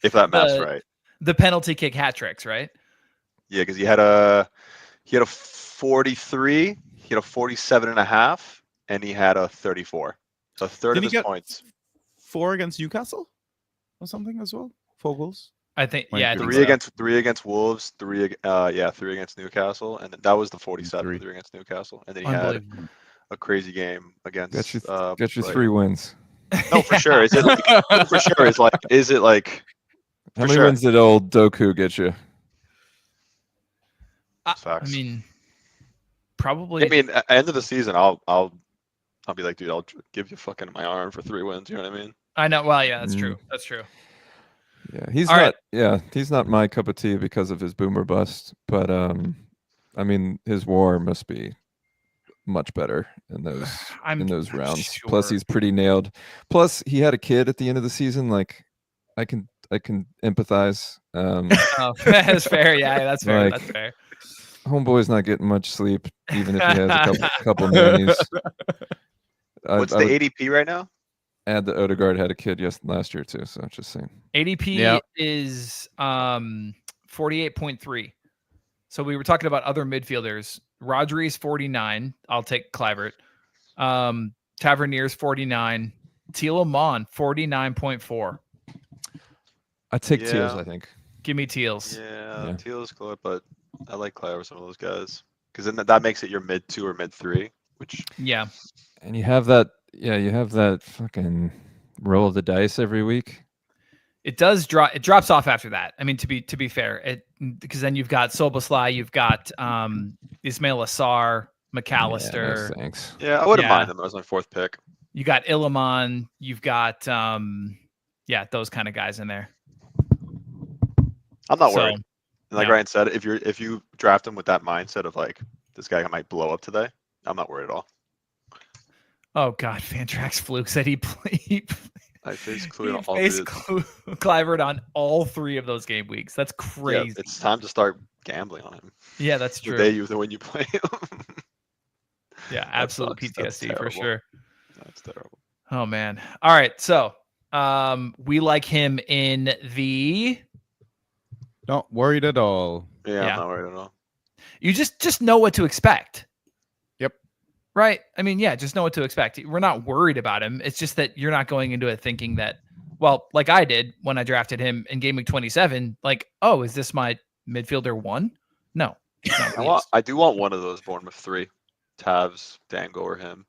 If that math's right. The penalty kick hat tricks, right? Yeah, because he had a 43, he had a 47.5, and he had a 34. So a third of his points. 4 against Newcastle or something as well. 4 goals. I think I think three against Wolves, 3 against Newcastle, and that was the 47 3 against Newcastle, and then he had a crazy game against. Get your 3 wins. No, for sure. Is it like, for sure? Is it like? How many wins did old Doku get you? I mean, probably. I mean, at the end of the season, I'll be like, dude, I'll give you fucking my arm for 3 wins. You know what I mean? I know. Well, yeah, that's true. That's true. Yeah, he's not. Yeah, he's not my cup of tea because of his boomer bust. But I mean, his WAR must be much better in those rounds. Sure. Plus, he's pretty nailed. Plus, he had a kid at the end of the season. Like, I can empathize. That's fair. Yeah, that's fair. That's fair. Homeboy's not getting much sleep, even if he has a couple nannies. What's the ADP right now? Add the Odegaard had a kid last year too, so just saying. ADP is 48.3. So we were talking about other midfielders. Rodri's 49. I'll take Kluivert. Tavernier's 49. Tielemans 49.4. I take Teals, I think. Give me Teals. Yeah. Teals good, but I like Kluivert, some of those guys, because then that makes it your mid 2 or mid 3, which and you have that. Yeah, you have that fucking roll of the dice every week. It does drop. It drops off after that. I mean, to be fair, because then you've got Soboslai, you've got Ismail Assar, McAllister. Yeah, no thanks. Yeah, I wouldn't mind them. That was my 4th pick. You got Iliman. You've got those kind of guys in there. I'm not worried. And like Ryan said, if you draft him with that mindset of like, this guy might blow up today, I'm not worried at all. Oh God, Fantrax Fluke said he faced Kluivert on all 3 of those game weeks. That's crazy. Yeah, it's time to start gambling on him. Yeah, that's true. When you play him. Yeah, absolute PTSD for sure. That's terrible. Oh man. All right, so we like him in the. Not worried at all. Yeah, I'm not worried at all. You just know what to expect. Yep. Right? I mean, just know what to expect. We're not worried about him. It's just that you're not going into it thinking that, well, like I did when I drafted him in game week 27, like, oh, is this my midfielder 1? No. I do want one of those Bournemouth 3. Tavs, Dango, or him.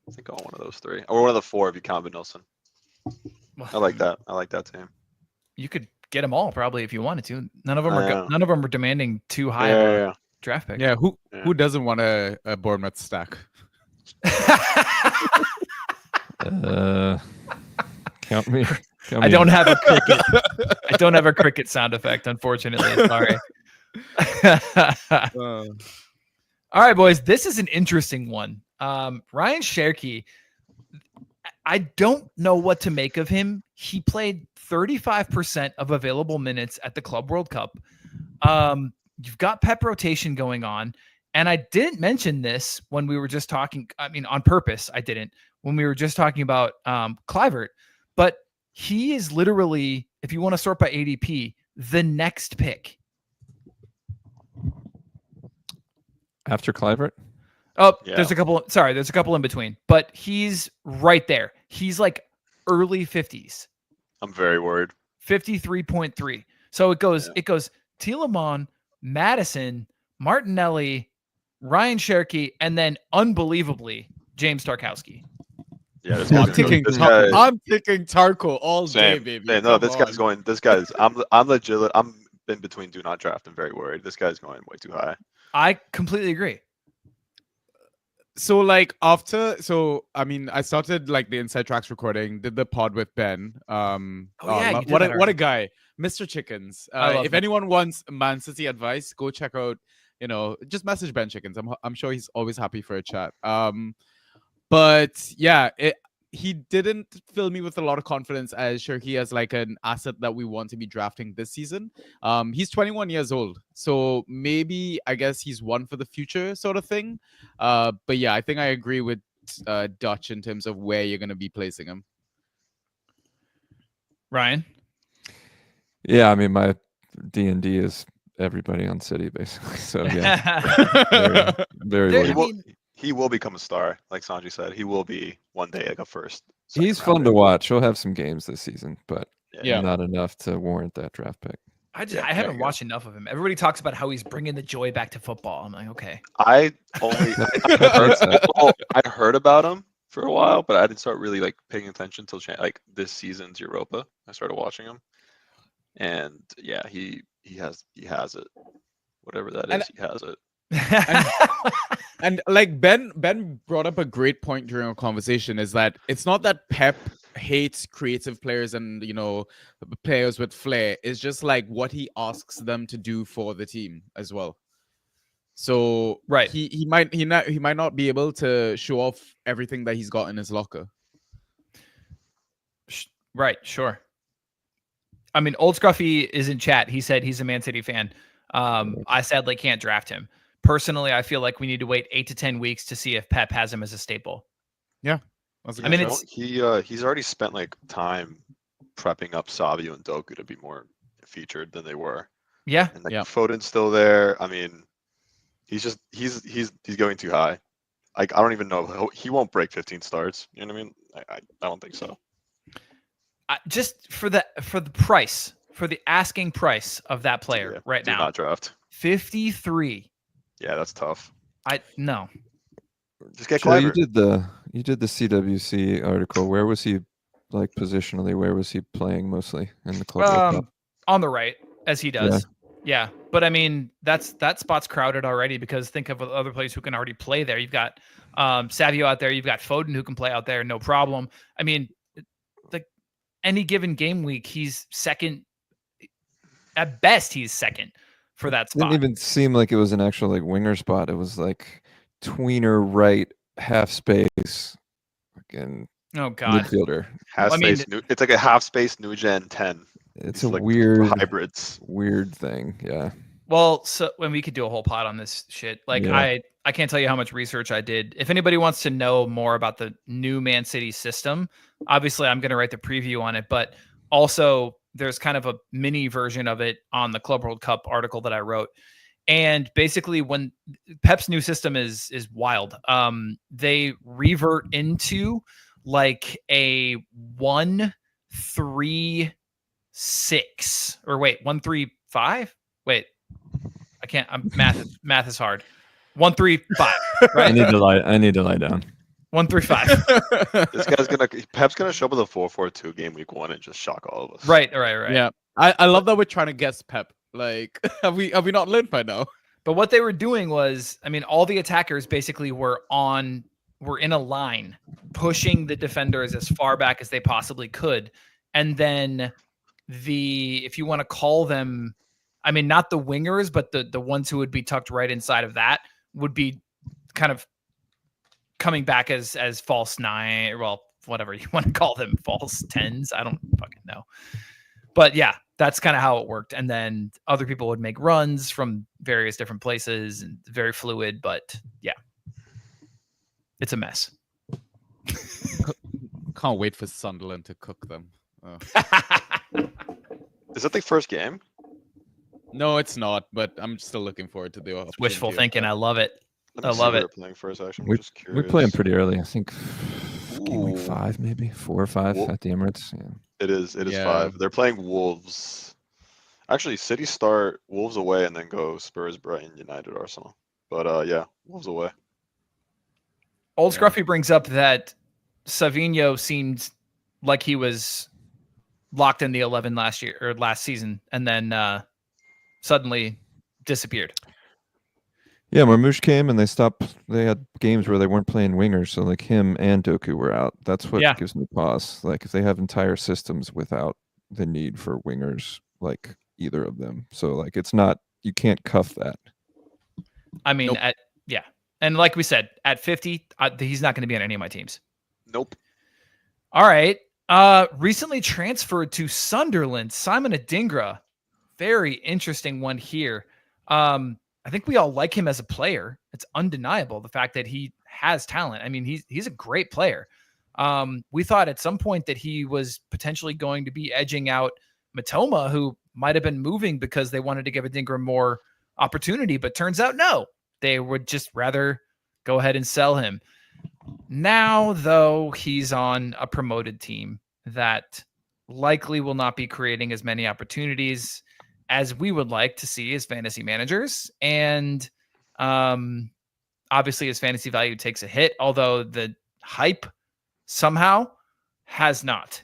I think I want one of those 3. Or one of the 4 if you count Nilsson. I like that. I like that team. You could get them all probably if you wanted to. None of them are demanding too high of a draft pick. Yeah, who doesn't want a Bournemouth stack? Count me. I don't have a cricket. I don't have a cricket sound effect, unfortunately. Sorry. All right, boys. This is an interesting one. Ryan Cherki. I don't know what to make of him. He played 35% of available minutes at the Club World Cup. You've got Pep rotation going on. And I didn't mention this when we were just talking. I mean, on purpose, I didn't. When we were just talking about Kluivert. But he is literally, if you want to sort by ADP, the next pick. After Kluivert? Oh, there's a couple in between. But he's right there. He's like early 50s. I'm very worried. 53.3. So it goes Tielemans, Madison, Martinelli, Ryan Cherki, and then unbelievably James Tarkowski. Yeah, I'm picking Tarko all day, baby. Yeah, no, this guy's I'm legit. I'm in between do not draft. I'm very worried. This guy's going way too high. I completely agree. So I mean, I started like the Inside Tracks recording, did the pod with Ben. What a guy, Mr. Chickens. If anyone wants Man City advice, go check out, just message Ben Chickens. I'm sure he's always happy for a chat. But yeah, he didn't fill me with a lot of confidence as Cherki as like an asset that we want to be drafting this season. He's 21 years old, so maybe I guess he's one for the future sort of thing. But yeah, I think I agree with Dutch in terms of where you're going to be placing him. Ryan? Yeah, I mean, my D&D is everybody on City, basically. So yeah, very, very he will become a star, like Sanjy said. He will be one day like a first. He's fun to watch. He'll have some games this season, but not enough to warrant that draft pick. I haven't watched enough of him. Everybody talks about how he's bringing the joy back to football. I'm like, okay. I heard about him for a while, but I didn't start really like paying attention until like this season's Europa. I started watching him, and yeah, he has it. Whatever that is, he has it. And like Ben brought up a great point during our conversation, is that it's not that Pep hates creative players and players with flair. It's just like what he asks them to do for the team as well. So right, he might not be able to show off everything that he's got in his locker. Right, sure. I mean, Old Scruffy is in chat. He said he's a Man City fan. I sadly can't draft him. Personally, I feel like we need to wait 8 to 10 weeks to see if Pep has him as a staple. Yeah. I mean, he's already spent like time prepping up Savio and Doku to be more featured than they were. Yeah. And like Foden's still there. I mean, he's going too high. Like I don't even know. He won't break 15 starts. You know what I mean? I don't think so. Just for the price, for the asking price of that player right now. Do not draft. 53. Yeah, that's tough. No. Just get clever. You did the CWC article. Where was he, like positionally? Where was he playing mostly in the club? On the right, as he does. Yeah, but I mean that spot's crowded already because think of other players who can already play there. You've got Savio out there. You've got Foden who can play out there, no problem. I mean, like any given game week, he's second. At best, he's second for that spot. Didn't even seem like it was an actual like winger spot. It was like tweener right, half space, fucking midfielder. Half space. It's like a half space new gen 10. It's a like weird hybrids. Weird thing. Yeah. Well, so when we could do a whole pod on this shit, like I can't tell you how much research I did. If anybody wants to know more about the new Man City system, obviously I'm going to write the preview on it, but also there's kind of a mini version of it on the Club World Cup article that I wrote. And basically when Pep's new system is wild, they revert into like a 1-3-6 or wait, 1-3-5. Wait, I can't. Math is hard. 1-3-5. Right. I need to lie down. 1-3-5. Pep's gonna show up with a 4-4-2 game week 1 and just shock all of us. Right. Yeah, I love that we're trying to guess Pep. Like, have we not learned by now? But what they were doing was, I mean, all the attackers basically were in a line, pushing the defenders as far back as they possibly could, and then if you want to call them, I mean, not the wingers, but the ones who would be tucked right inside of that would be kind of coming back as false 9, well, whatever you want to call them, false 10s. I don't fucking know. But yeah, that's kind of how it worked. And then other people would make runs from various different places and very fluid. But yeah, it's a mess. Can't wait for Sunderland to cook them. Oh. Is that the first game? No, it's not. But I'm still looking forward to the wishful thinking. I love it. I love it. Playing first, actually. We're playing pretty early. I think game week 5, maybe 4 or 5 at the Emirates. Yeah. It is 5. They're playing Wolves. Actually, City start Wolves away and then go Spurs, Brighton, United, Arsenal. But Wolves away. Old Scruffy brings up that Savinho seemed like he was locked in the 11 last season, and then suddenly disappeared. Yeah, Marmoush came and they had games where they weren't playing wingers, so like him and Doku were out. That's what gives me pause. Like if they have entire systems without the need for wingers, like either of them. So like it's not, you can't cuff that. I mean, nope. And like we said, at 50, he's not going to be on any of my teams. Nope. All right. Recently transferred to Sunderland, Simon Adingra. Very interesting one here. I think we all like him as a player. It's undeniable, the fact that he has talent. I mean, he's a great player. We thought at some point that he was potentially going to be edging out Matoma, who might have been moving because they wanted to give Adingra more opportunity, but turns out no. They would just rather go ahead and sell him. Now, though, he's on a promoted team that likely will not be creating as many opportunities as we would like to see as fantasy managers. And obviously his fantasy value takes a hit, although the hype somehow has not.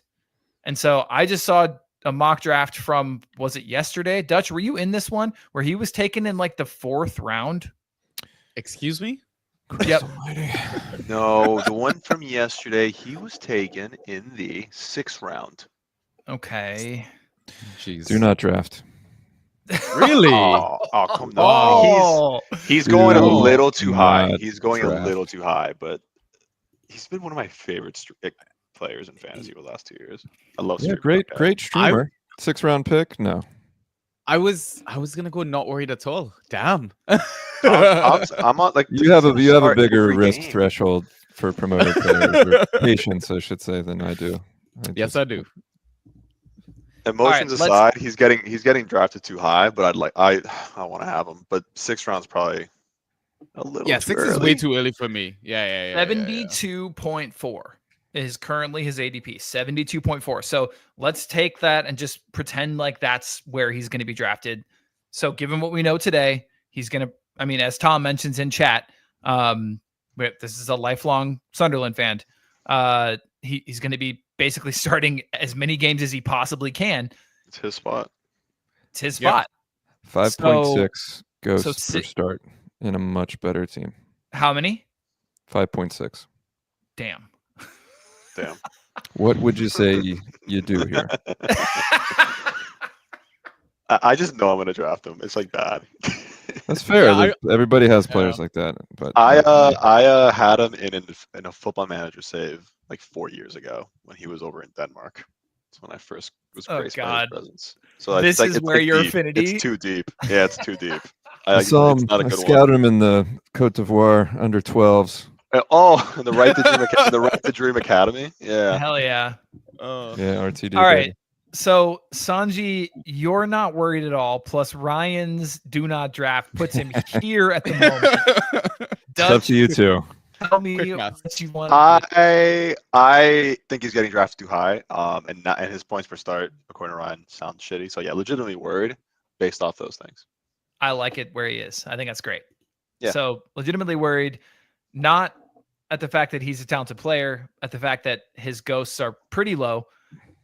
And so I just saw a mock draft from, was it yesterday? Dutch, were you in this one where he was taken in like the 4th round? Excuse me? Yep. No, the one from yesterday, he was taken in the 6th round. Okay. Jeez. Do not draft. Really? Oh, come on. He's going a little too high. He's going a little too high, but he's been one of my favorite players in fantasy over the last 2 years. I love great streamer. 6th round pick. No. I was gonna go not worried at all. Damn. I'm on like you have a bigger risk threshold for promoted players, or patience, I should say, than I do. Yes, I do. Emotions aside, he's getting drafted too high, but I want to have him, but 6th round's probably a little. Yeah, too 6 early. is way too early for me. Yeah. 72.4 is currently his ADP. 72.4. So let's take that and just pretend like that's where he's going to be drafted. So given what we know today, he's going to. I mean, as Tom mentions in chat, this is a lifelong Sunderland fan. He's going to be basically starting as many games as he possibly can. It's his spot. 5.6 ghosts per start in a much better team. How many? 5.6. Damn. What would you say you do here? I just know I'm going to draft him. It's like bad. That's fair. Yeah, everybody has players like that. But I had him in a Football Manager save like 4 years ago when he was over in Denmark. That's when I first was graced by his presence. So this is where your deep. affinity. It's too deep. Yeah, it's too deep. I saw him. I scouted him in the Côte d'Ivoire under 12s. Oh, the Right to Dream Academy. Yeah. Hell yeah. Yeah, RTD. All right. So Sanjy, you're not worried at all. Plus Ryan's do not draft puts him here at the moment. It's up to you two. Tell me what you want. I think he's getting drafted too high. And his points per start, according to Ryan, sound shitty. So yeah, legitimately worried based off those things. I like it where he is. I think that's great. Yeah. So legitimately worried, not at the fact that he's a talented player, at the fact that his ghosts are pretty low,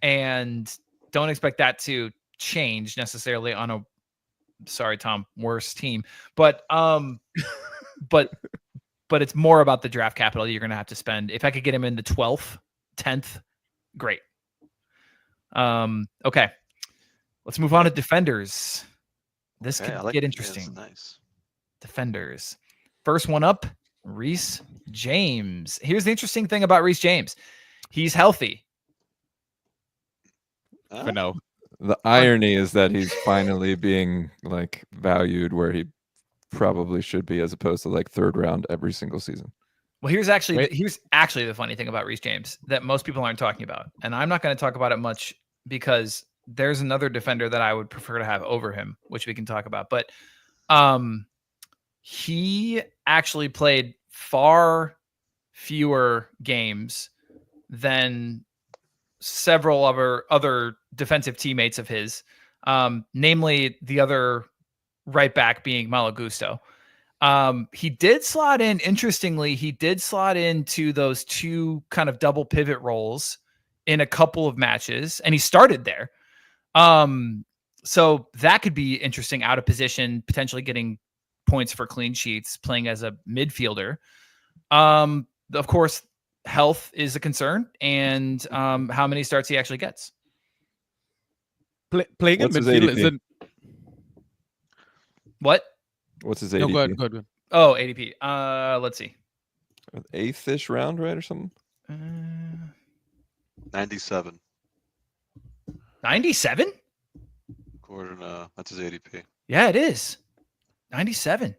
and don't expect that to change necessarily on a, sorry, Tom, worse team. But it's more about the draft capital you're going to have to spend. If I could get him in the 12th, 10th, great. Okay. Let's move on to defenders. This could get interesting. Nice. Defenders. First one up, Reece James. Here's the interesting thing about Reece James. He's healthy. For now. The irony is that he's finally being like valued where he probably should be, as opposed to like 3rd round every single season. Well, here's actually the funny thing about Reece James that most people aren't talking about. And I'm not going to talk about it much because there's another defender that I would prefer to have over him, which we can talk about. But he actually played far fewer games than several other defensive teammates of his, namely the other right back being Malo Gusto. He did slot in, interestingly, into those 2 kind of double pivot roles in a couple of matches, and he started there. So that could be interesting, out of position, potentially getting points for clean sheets, playing as a midfielder. Of course, health is a concern, and how many starts he actually gets. Playing in midfield isn't. What? What's his ADP? No, go ahead. Oh, ADP. Let's see. 8th-ish round, right, or something? 97. 97? Gordon, that's his ADP. Yeah, it is. 97.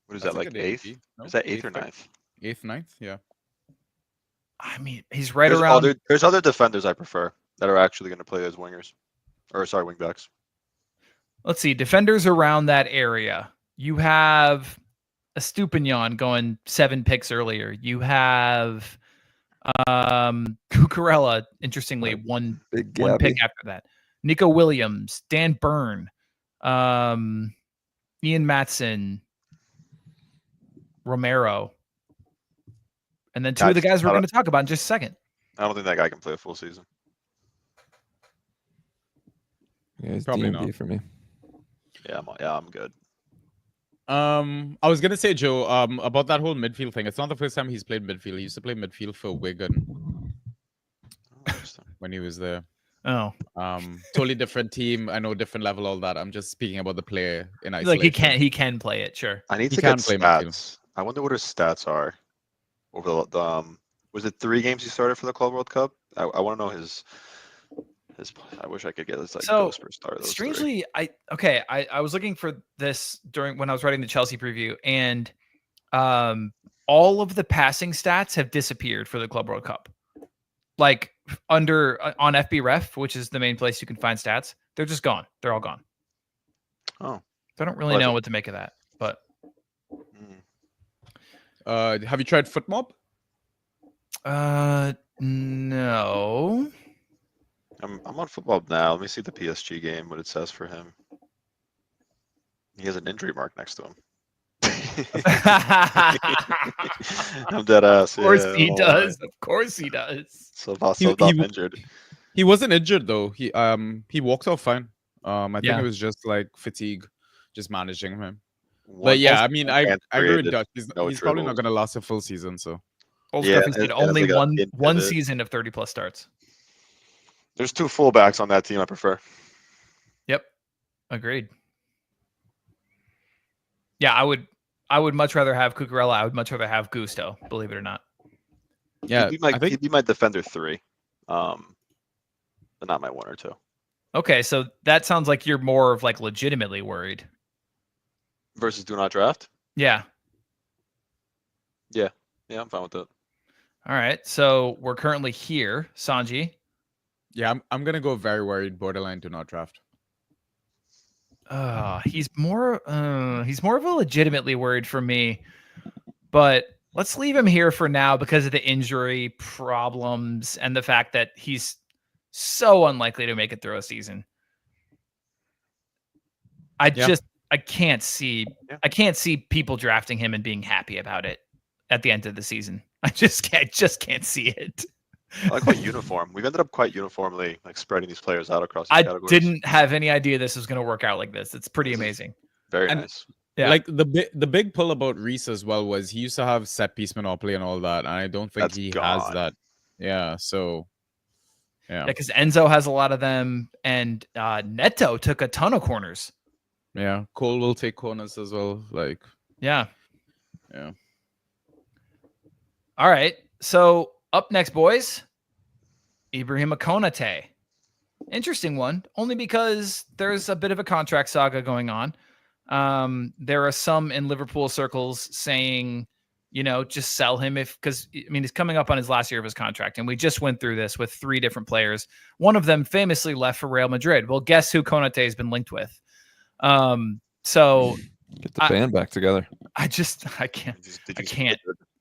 What is that, like 8th? No, is that 8th or 9th? 8th, 9th, yeah. I mean, he's right around. There's other defenders I prefer that are actually going to play as wingers. Or, sorry, wingbacks. Let's see. Defenders around that area. You have Estupinian going 7 picks earlier. You have Cucurella, interestingly, one pick after that. Nico Williams, Dan Byrne, Ian Matson, Romero, and then 2 of the guys we're going to talk about in just a second. I don't think that guy can play a full season. Yeah, it's probably not for me. Yeah, I'm good. I was gonna say, Joe, about that whole midfield thing. It's not the first time he's played midfield. He used to play midfield for Wigan when he was there. Oh, totally different team. I know, different level, all that. I'm just speaking about the player in isolation. Like he can play it, sure. I need to get stats. I wonder what his stats are over the was it 3 games he started for the Club World Cup? I want to know his. I wish I could get this goals per star. Strangely, I was looking for this when I was writing the Chelsea preview, and all of the passing stats have disappeared for the Club World Cup. Like on FBref, which is the main place you can find stats, they're just gone. They're all gone. Oh, so I don't really know what to make of that. But have you tried FootMob? No. I'm on FootMob now. Let me see the PSG game, what it says for him. He has an injury mark next to him. I'm dead ass. Of course he does. Of course he does. So not injured. He wasn't injured though. He walked off fine. I think it was just like fatigue, just managing him. But yeah, I mean, I agree with Dutch. He's probably not going to last a full season. So he's only one season of 30+ starts. There's 2 fullbacks on that team I prefer. Yep. Agreed. Yeah, I would much rather have Cucurella. I would much rather have Gusto, believe it or not. Yeah, he'd be my defender 3. But not my 1 or 2. Okay, so that sounds like you're more of like legitimately worried. Versus do not draft? Yeah. Yeah, I'm fine with that. All right, so we're currently here, Sanjy. Yeah, I'm gonna go very worried. Borderline do not draft. He's more of a legitimately worried for me, but let's leave him here for now because of the injury problems and the fact that he's so unlikely to make it through a season. I can't see people drafting him and being happy about it at the end of the season. I just can't see it. I like quite uniform. We've ended up quite uniformly like spreading these players out across the categories. I didn't have any idea this was going to work out like this. It's pretty amazing. Very nice. Yeah. Like the big pull about Reese as well was he used to have set piece monopoly and all that, and I don't think he has that. Yeah. So. Yeah. Because Enzo has a lot of them, and Neto took a ton of corners. Yeah. Cole will take corners as well. Like. Yeah. Yeah. All right. So. Up next, boys, Ibrahima Konate. Interesting one, only because there's a bit of a contract saga going on. There are some in Liverpool circles saying, just sell him because he's coming up on his last year of his contract. And we just went through this with 3 different players. One of them famously left for Real Madrid. Well, guess who Konate has been linked with? So get the band back together. I can't.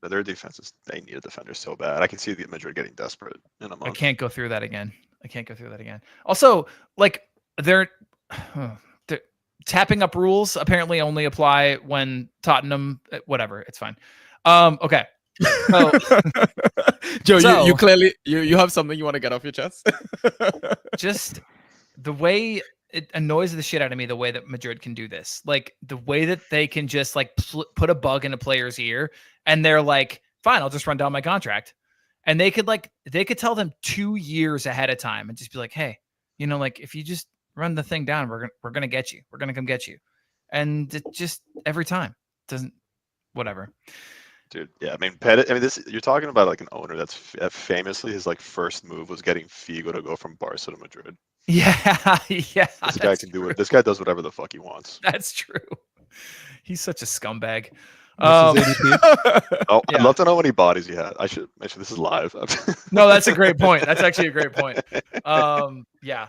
Their defenses, they need a defender so bad. I can see the Madrid getting desperate in a month. I can't go through that again. Also, like they're tapping up rules apparently only apply when Tottenham. Whatever, it's fine. Okay. So, Joe, you clearly you have something you want to get off your chest. Just the way it annoys the shit out of me, the way that Madrid can do this, like the way that they can just like put a bug in a player's ear. And they're like, fine, I'll just run down my contract. And they could tell them 2 years ahead of time and just be like, hey, if you just run the thing down, we're going to get you. We're going to come get you. And it just every time doesn't, whatever. Dude, yeah, this you're talking about like an owner that's famously his like first move was getting Figo to go from Barca to Madrid. Yeah. This guy can do it. This guy does whatever the fuck he wants. That's true. He's such a scumbag. I'd love to know how many bodies he had. I should mention this is live. No, that's a great point. That's actually a great point. Yeah.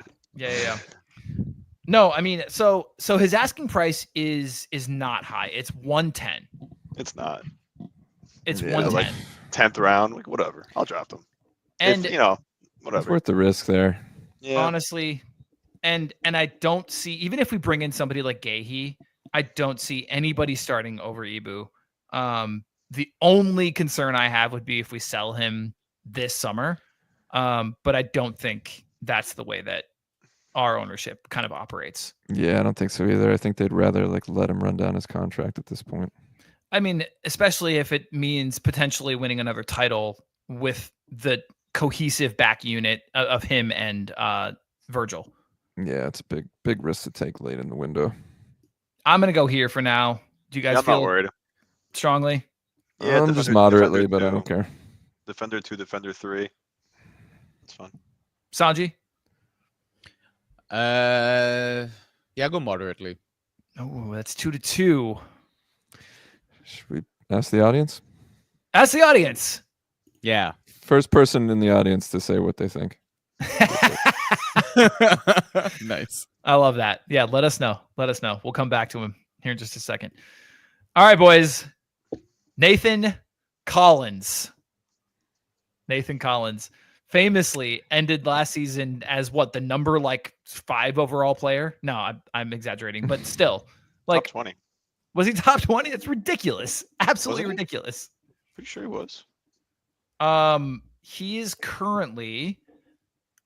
No, I mean, so his asking price is not high. It's 110. It's not. It's 110. Like 10th round, like whatever. I'll draft him. And if, whatever. It's worth the risk there. Yeah. Honestly, and I don't see, even if we bring in somebody like Gahey, I don't see anybody starting over Ibu. The only concern I have would be if we sell him this summer. But I don't think that's the way that our ownership kind of operates. Yeah, I don't think so either. I think they'd rather like let him run down his contract at this point. I mean, especially if it means potentially winning another title with the cohesive back unit of him and Virgil. Yeah, it's a big risk to take late in the window. I'm gonna go here for now. Do you guys feel not worried. Strongly? Yeah, I'm just moderately, but I don't care. Defender 2, Defender 3. It's fun. Sanjy? Yeah, go moderately. Oh, that's 2-2. Should we ask the audience? Ask the audience. Yeah. First person in the audience to say what they think. Nice. I love that. Yeah, let us know. We'll come back to him here in just a second. All right, boys. Nathan Collins famously ended last season as the number 5 overall player. No, I'm exaggerating, but still, top 20. Was he top 20? That's ridiculous. Absolutely ridiculous. Pretty sure he was. He is currently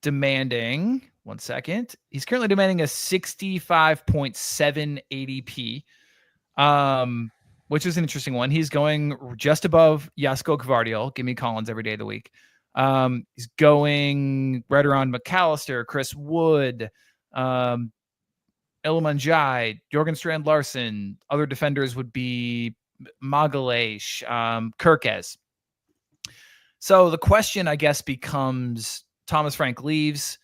demanding. One second. He's currently demanding a 65.7 ADP. Which is an interesting one. He's going just above Jasko Gvardiol. Give me Collins every day of the week. He's going right around McAllister, Chris Wood, Iliman Jai, Jorgen Strand Larson. Other defenders would be Magalhaes, Kirkes. So the question, I guess, becomes Thomas Frank leaves,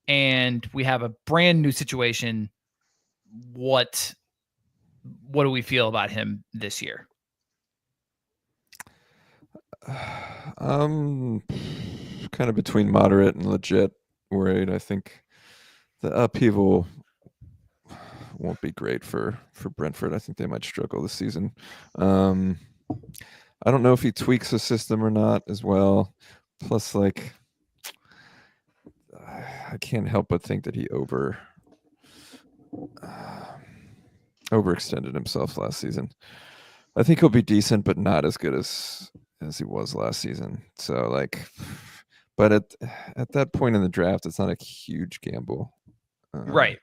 and we have a brand new situation. What do we feel about him this year? Kind of between moderate and legit worried. I think the upheaval won't be great for Brentford. I think they might struggle this season. I don't know if he tweaks the system or not as well. Plus, I can't help but think that he overextended himself last season. I think he'll be decent, but not as good as he was last season. So but at that point in the draft, it's not a huge gamble. Right.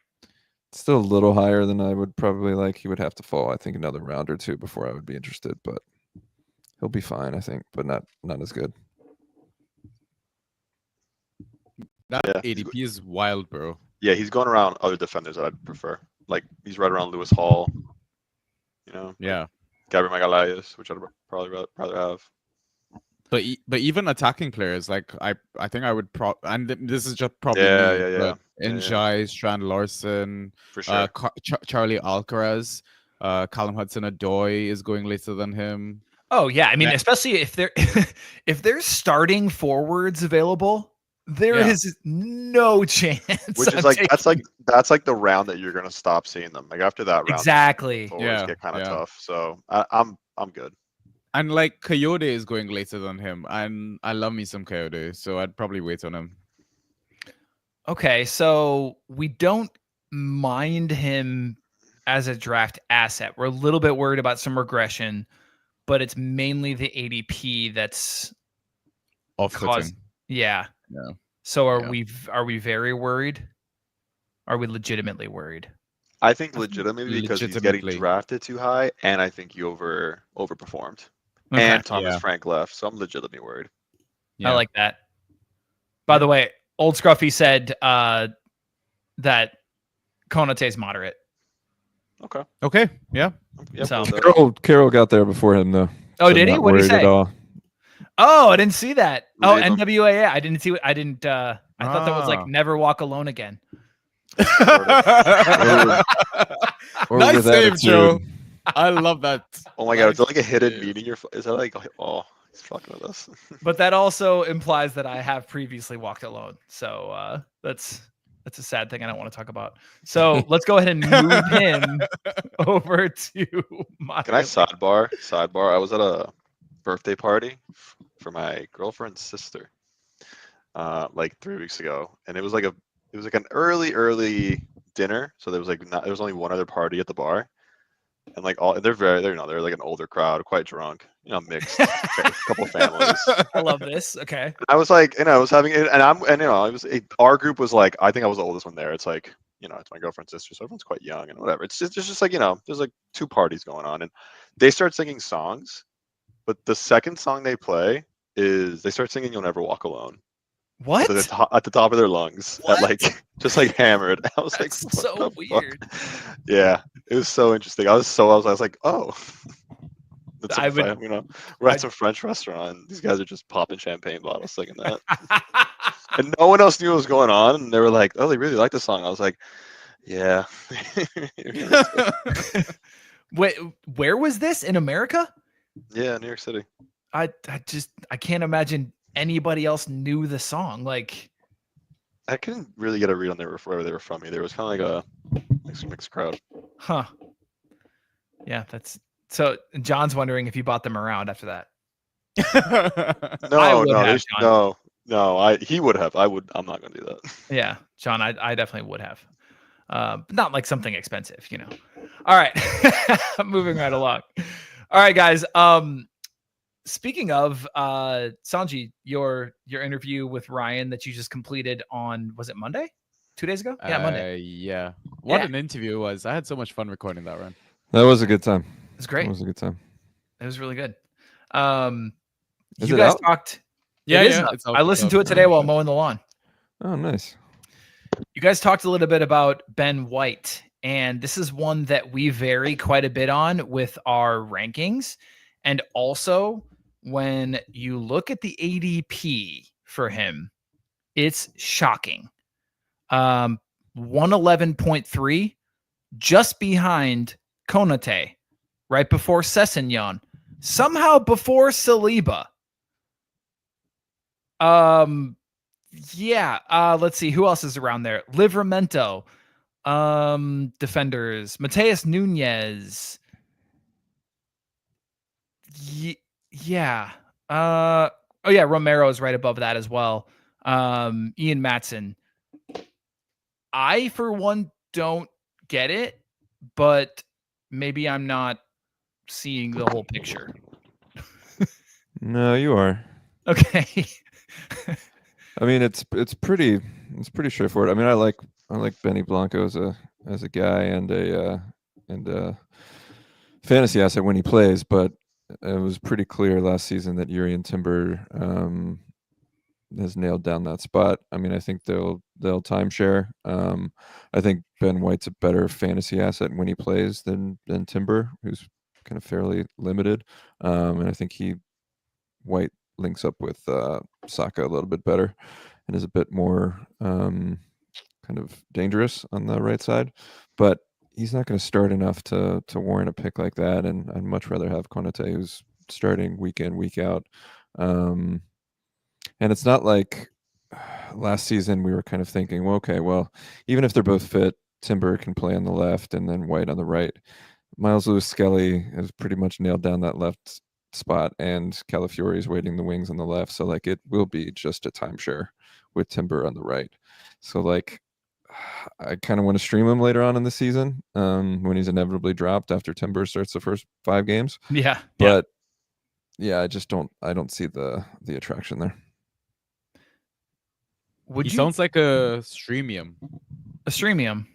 It's still a little higher than I would probably like. He would have to fall, I think, another round or two before I would be interested, but he'll be fine, I think, but not as good. That ADP is wild, bro. Yeah, he's going around other defenders that I'd prefer. He's right around Lewis Hall. Yeah. Gabriel Magalhaes, which I'd probably rather have. But even attacking players, I think I would and this is just probably Njai, Strand Larson, for sure. Charlie Alcaraz, Callum Hudson-Odoi is going later than him. Oh yeah, I mean, especially if there's starting forwards available, there is no chance. Which is that's the round that you're gonna stop seeing them. After that round, exactly. Forwards get kind of tough. So I'm good. And Coyote is going later than him, and I love me some Coyote, so I'd probably wait on him. Okay, so we don't mind him as a draft asset. We're a little bit worried about some regression, but it's mainly the ADP that's off-putting. Yeah. So are we very worried? Are we legitimately worried? I think legitimately because he's getting drafted too high, and I think you overperformed. Okay. And Thomas Frank left, so I'm legitimately worried. I like that. By the way, Old Scruffy said that Konate's moderate. Okay. Yeah. So Carroll got there before him though. Oh, so did he? What did he say? Oh, I didn't see that. Oh, NWAA. I didn't see what I didn't. I thought that was never walk alone again. Nice save, Joe. I love that. Oh my god, is it a hidden meaning? Is that he's fucking with us? But that also implies that I have previously walked alone. So that's That's a sad thing I don't want to talk about. So let's go ahead and move him over to my. Can I sidebar? Sidebar. I was at a birthday party for my girlfriend's sister, like 3 weeks ago, and it was like an early dinner. So there was only one other party at the bar, and like they're like an older crowd, quite drunk, mixed, a couple families. I love this. Okay. And I was like, I was having it, and our group was like, I think I was the oldest one there. It's like, it's my girlfriend's sister, so everyone's quite young and whatever. It's just like, there's like 2 parties going on, and they start singing songs, but the second song they play is they start singing "You'll Never Walk Alone." What? At the top of their lungs, just like hammered. I was like, that's so weird. Yeah, it was so interesting. I was like, oh. We're at some French restaurant, and these guys are just popping champagne bottles singing that. And no one else knew what was going on, and they were like, oh, they really like the song. I was like, yeah. Wait, where was this? In America? Yeah, New York City. I can't imagine anybody else knew the song. Like, I couldn't really get a read on where they were from either. It was kind of like a mixed crowd. Huh. Yeah, that's so. John's wondering if you bought them around after that. No. He would have. I'm not gonna do that. Yeah, John, I definitely would have. Not like something expensive, All right, moving right along. All right, guys. Speaking of Sanjy, your interview with Ryan that you just completed on, was it Monday? 2 days ago? Yeah, Monday. Yeah. What an interview it was. I had so much fun recording that, Ryan. That was a good time. It was great. It was a good time. It was really good. Is you it guys out? talked. Yeah, I listened to it today while mowing the lawn. Oh, nice. You guys talked a little bit about Ben White, and this is one that we vary quite a bit on with our rankings. And also, when you look at the ADP for him, it's shocking. 111.3, just behind Konate, right before Sessegnon, somehow before Saliba. Let's see who else is around there. Livramento, defenders, Mateus Nunez. Romero is right above that as well. Ian Matson. I, for one, don't get it, but maybe I'm not seeing the whole picture. No, you are. Okay. I mean, it's pretty straightforward. I mean, I like Benny Blanco as a guy and a fantasy asset when he plays, but it was pretty clear last season that Jurrien Timber has nailed down that spot. I mean, I think they'll timeshare. I think Ben White's a better fantasy asset when he plays than Timber, who's kind of fairly limited. And I think White links up with Saka a little bit better and is a bit more kind of dangerous on the right side. But he's not going to start enough to warrant a pick like that, and I'd much rather have Konate, who's starting week in, week out. And it's not like last season we were kind of thinking, well, even if they're both fit, Timber can play on the left and then White on the right. Miles Lewis-Skelly has pretty much nailed down that left spot, and Calafiori is waiting the wings on the left, so like it will be just a timeshare with Timber on the right. So like I kind of want to stream him later on in the season when he's inevitably dropped after Timber starts the first 5 games. Yeah. But I don't see the attraction there. Sounds like a streamium. A streamium.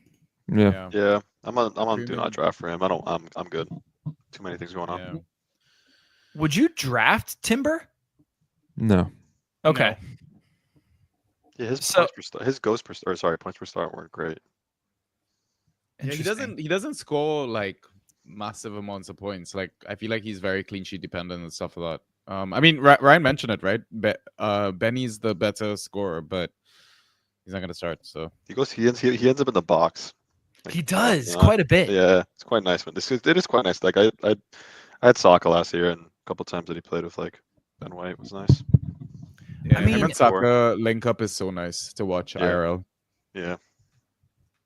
Yeah. Yeah. I'm on do not draft for him. I'm good. Too many things going on. Yeah. Would you draft Timber? No. Okay. No. Yeah, points per start weren't great. Yeah, he doesn't score like massive amounts of points. Like I feel like he's very clean sheet dependent and stuff like that. I mean, Ryan mentioned it, right? Benny's the better scorer, but he's not gonna start. So he ends up in the box. Like, he does quite a bit. Yeah, it's quite nice. But it is quite nice. Like I had Saka last year, and a couple times that he played with like Ben White was nice. Yeah, I mean, him and Saka link up is so nice to watch IRL. Yeah.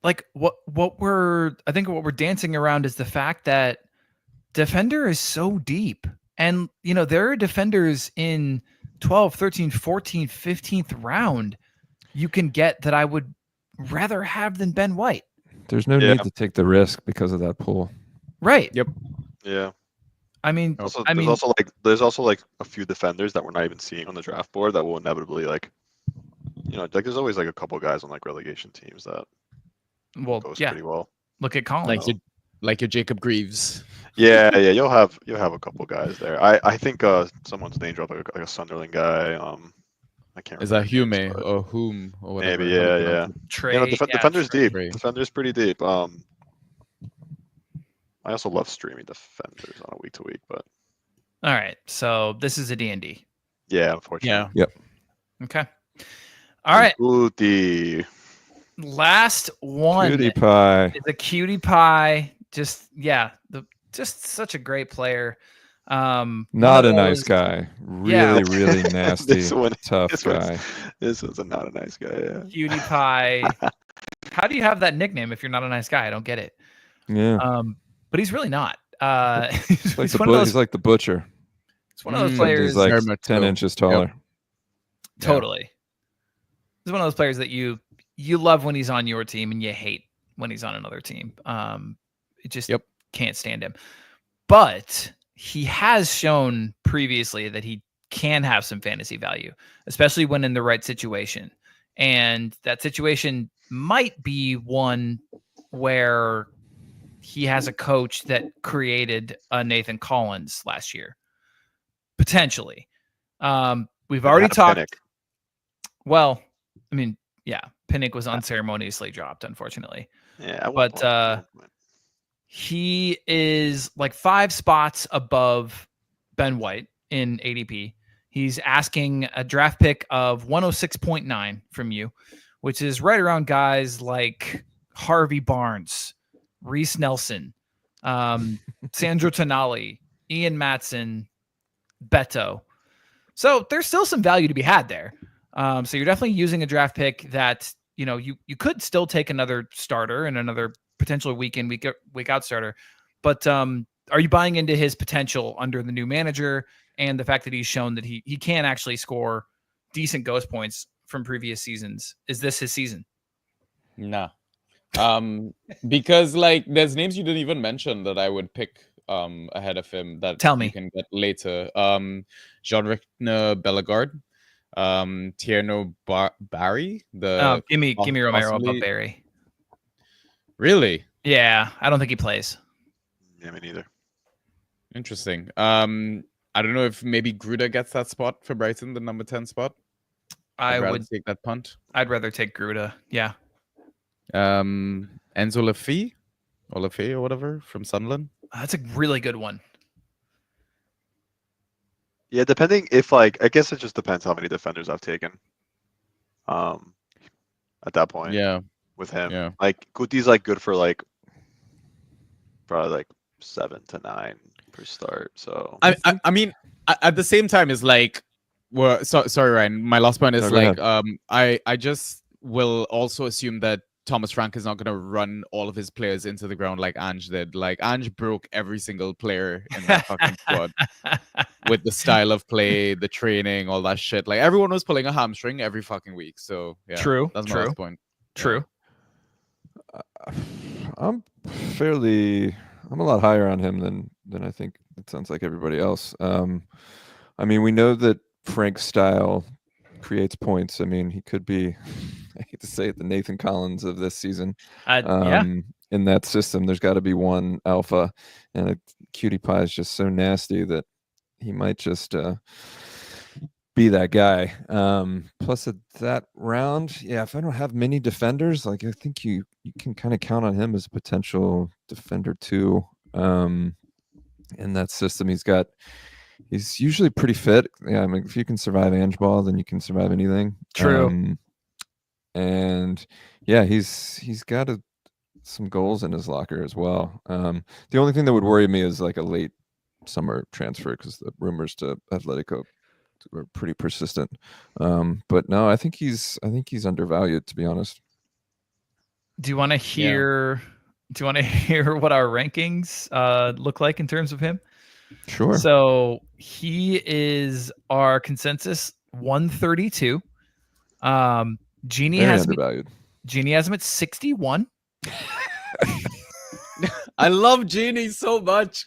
like what we're dancing around is the fact that defender is so deep. And, there are defenders in 12, 13, 14, 15th round you can get that I would rather have than Ben White. There's no need to take the risk because of that pool. Right. Yep. Yeah. I mean, there's also like a few defenders that we're not even seeing on the draft board that will inevitably there's always like a couple guys on like relegation teams that goes pretty well. Look at Collins. Like your Jacob Greaves. Yeah, you'll have a couple guys there. I think someone's name dropped like a Sunderland guy. I can't remember. Is that Hume or whom or whatever? Maybe, yeah. Trey, defender's Trey. deep. Defender's pretty deep. I also love streaming defenders on a week to week, but all right. So this is a D&D. Yeah, unfortunately. Yeah. Yep. Okay. All right. Cutie. Last one. Cutie pie. It's a cutie pie. Just such a great player. Not a nice guy. Really nasty, tough guy. This was not a nice guy. Yeah. Cutie pie. How do you have that nickname if you're not a nice guy? I don't get it. Yeah. But he's really not. He's like the butcher. It's one of those players. He's like 10 inches taller. Yep. Totally. He's one of those players that you love when he's on your team and you hate when he's on another team. It just can't stand him. But he has shown previously that he can have some fantasy value, especially when in the right situation. And that situation might be one where he has a coach that created a Nathan Collins last year. Potentially. We've already talked. Pinnock. Well, I mean, yeah, Pinnock was unceremoniously dropped, unfortunately. Yeah, but he is like 5 spots above Ben White in ADP. He's asking a draft pick of 106.9 from you, which is right around guys like Harvey Barnes, Reese Nelson, Sandro Tonali, Ian Matson, Beto. So there's still some value to be had there. So you're definitely using a draft pick that, you could still take another starter and another potential week in, week out starter. But are you buying into his potential under the new manager and the fact that he's shown that he can actually score decent ghost points from previous seasons? Is this his season? Nah. Because there's names you didn't even mention that I would pick ahead of him that you can get later. Jean-Rickner Bellegarde, Tierno Barry. Give me Romero above Barry. Really? Yeah, I don't think he plays. Yeah, me neither. Interesting. I don't know if maybe Gruda gets that spot for Brighton, the number 10 spot. I would take that punt. I'd rather take Gruda. Yeah. Enzo Lafay or whatever from Sunderland. That's a really good one. Yeah, depending if I guess it just depends how many defenders I've taken. At that point. Yeah. With him. Yeah. Guti's good for probably 7 to 9 per start. So I mean at the same time is sorry Ryan, my last point is I just will also assume that Thomas Frank is not going to run all of his players into the ground like Ange did. Ange broke every single player in that fucking squad with the style of play, the training, all that shit. Everyone was pulling a hamstring every fucking week. So yeah, true. That's my last point. True. I'm a lot higher on him than I think it sounds like everybody else. I mean, we know that Frank's style creates points. I mean, he could be, I hate to say it, the Nathan Collins of this season. In that system, there's got to be one alpha, and a cutie pie is just so nasty that he might just be that guy. Plus, at that round, if I don't have many defenders, I think you can kind of count on him as a potential defender too. In that system, he's usually pretty fit. Yeah, I mean, if you can survive Ange ball, then you can survive anything. True. And yeah, he's got some goals in his locker as well. The only thing that would worry me is a late summer transfer because the rumors to Atletico were pretty persistent. But no, I think he's undervalued, to be honest. Do you want to hear? Yeah. Do you want to hear what our rankings look like in terms of him? Sure. So he is our consensus 132. Genie Very has undervalued. Genie has him at 61. I love Genie so much.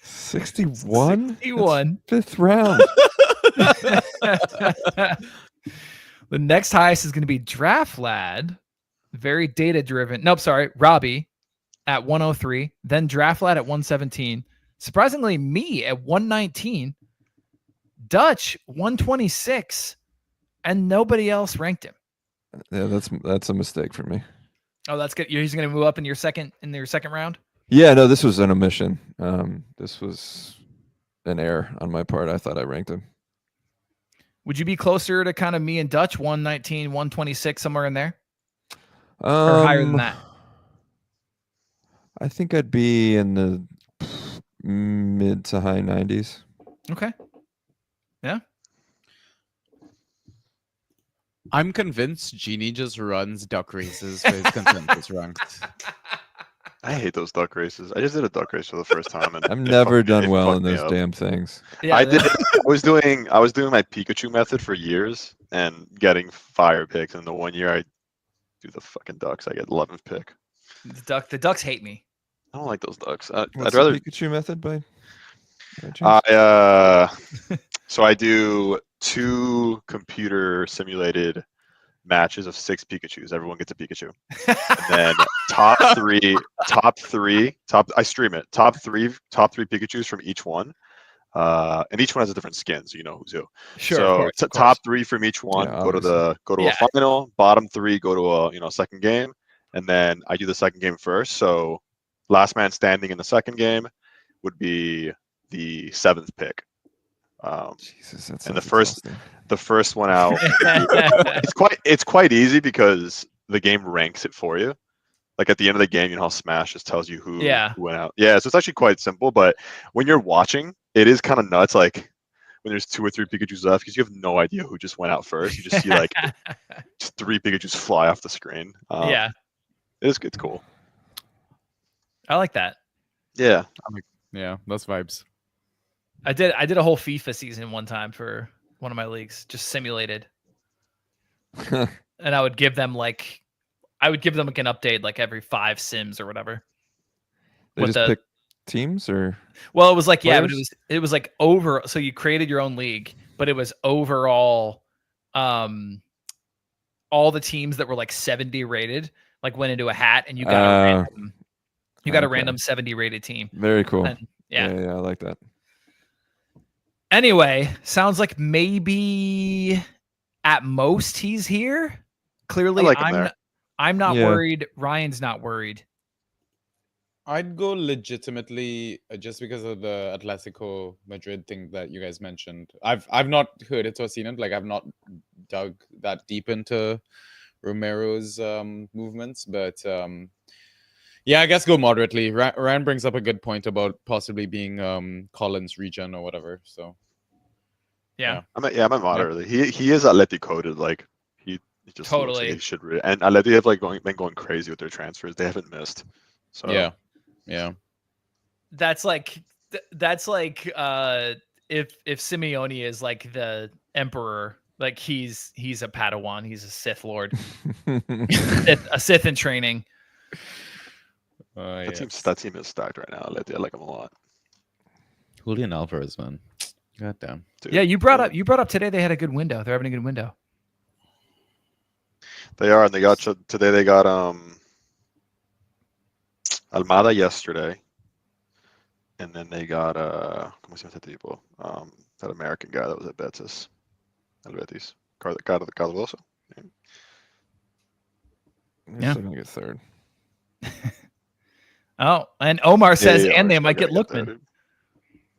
61? 61. That's 5th round. The next highest is going to be Draft Lad. Very data driven. Nope, sorry. Robbie at 103. Then Draft Lad at 117. Surprisingly, me at 119. Dutch 126. And nobody else ranked him. Yeah, that's a mistake for me. Oh, that's good. He's going to move up in your second round? Yeah, no, this was an omission. This was an error on my part. I thought I ranked him. Would you be closer to kind of me and Dutch, 119, 126, somewhere in there? Or higher than that? I think I'd be in the mid to high 90s. Okay. Yeah. I'm convinced Genie just runs duck races for his consensus ranks. I hate those duck races. I just did a duck race for the first time, and I've never done well in those damn things. Yeah, I did. I was doing my Pikachu method for years and getting fire picks. And the one year I do the fucking ducks, I get 11th pick. The ducks hate me. I don't like those ducks. I'd rather the Pikachu method by so I do 2 computer simulated matches of 6 Pikachus. Everyone gets a Pikachu. And then I stream it. Top three Pikachus from each one. And each one has a different skin, so you know who's who. Sure. So top 3 from each one go to a final. Bottom 3 go to a second game, and then I do the second game first. So last man standing in the second game would be the 7th pick. Jesus, that's and the first one out. it's quite easy because the game ranks it for you. Like at the end of the game, you know how Smash just tells you who went out. Yeah, so it's actually quite simple. But when you're watching, it is kind of nuts. Like when there's 2 or 3 Pikachus left, because you have no idea who just went out first. You just see like just 3 Pikachus fly off the screen. It's cool. I like that. Yeah. Yeah, that's vibes. I did a whole FIFA season one time for one of my leagues, just simulated. And I would give them an update like every 5 sims or whatever. They just pick teams or? Well, it was like, players? yeah, but it was like over. So you created your own league, but it was overall, all the teams that were like 70 rated, like went into a hat, and you got a random 70 rated team. Very cool. And, yeah, I like that. Anyway, sounds like maybe at most he's here. Clearly, I'm not worried. Ryan's not worried. I'd go legitimately just because of the Atletico Madrid thing that you guys mentioned. I've not heard it or seen it. Like I've not dug that deep into Romero's movements, but yeah, I guess go moderately. Ryan brings up a good point about possibly being Collins regen or whatever. So yeah, I'm at moderately. He is Atleti coded. Like he just totally like he should. And Atleti have been going crazy with their transfers. They haven't missed. So yeah. That's like if Simeone is like the emperor, like he's a Padawan, he's a Sith Lord, a Sith in training. That team is stacked right now. I like them a lot. Julian Alvarez, man, goddamn. Dude, yeah, you brought up today. They had a good window. They're having a good window. They are, and they got today. They got Almada yesterday, and then they got ¿cómo se llama este tipo? That American guy that was at Betis, Betis, Cardoso. Yeah, still gonna get 3rd. Oh, and Omar says, and they might get Lookman.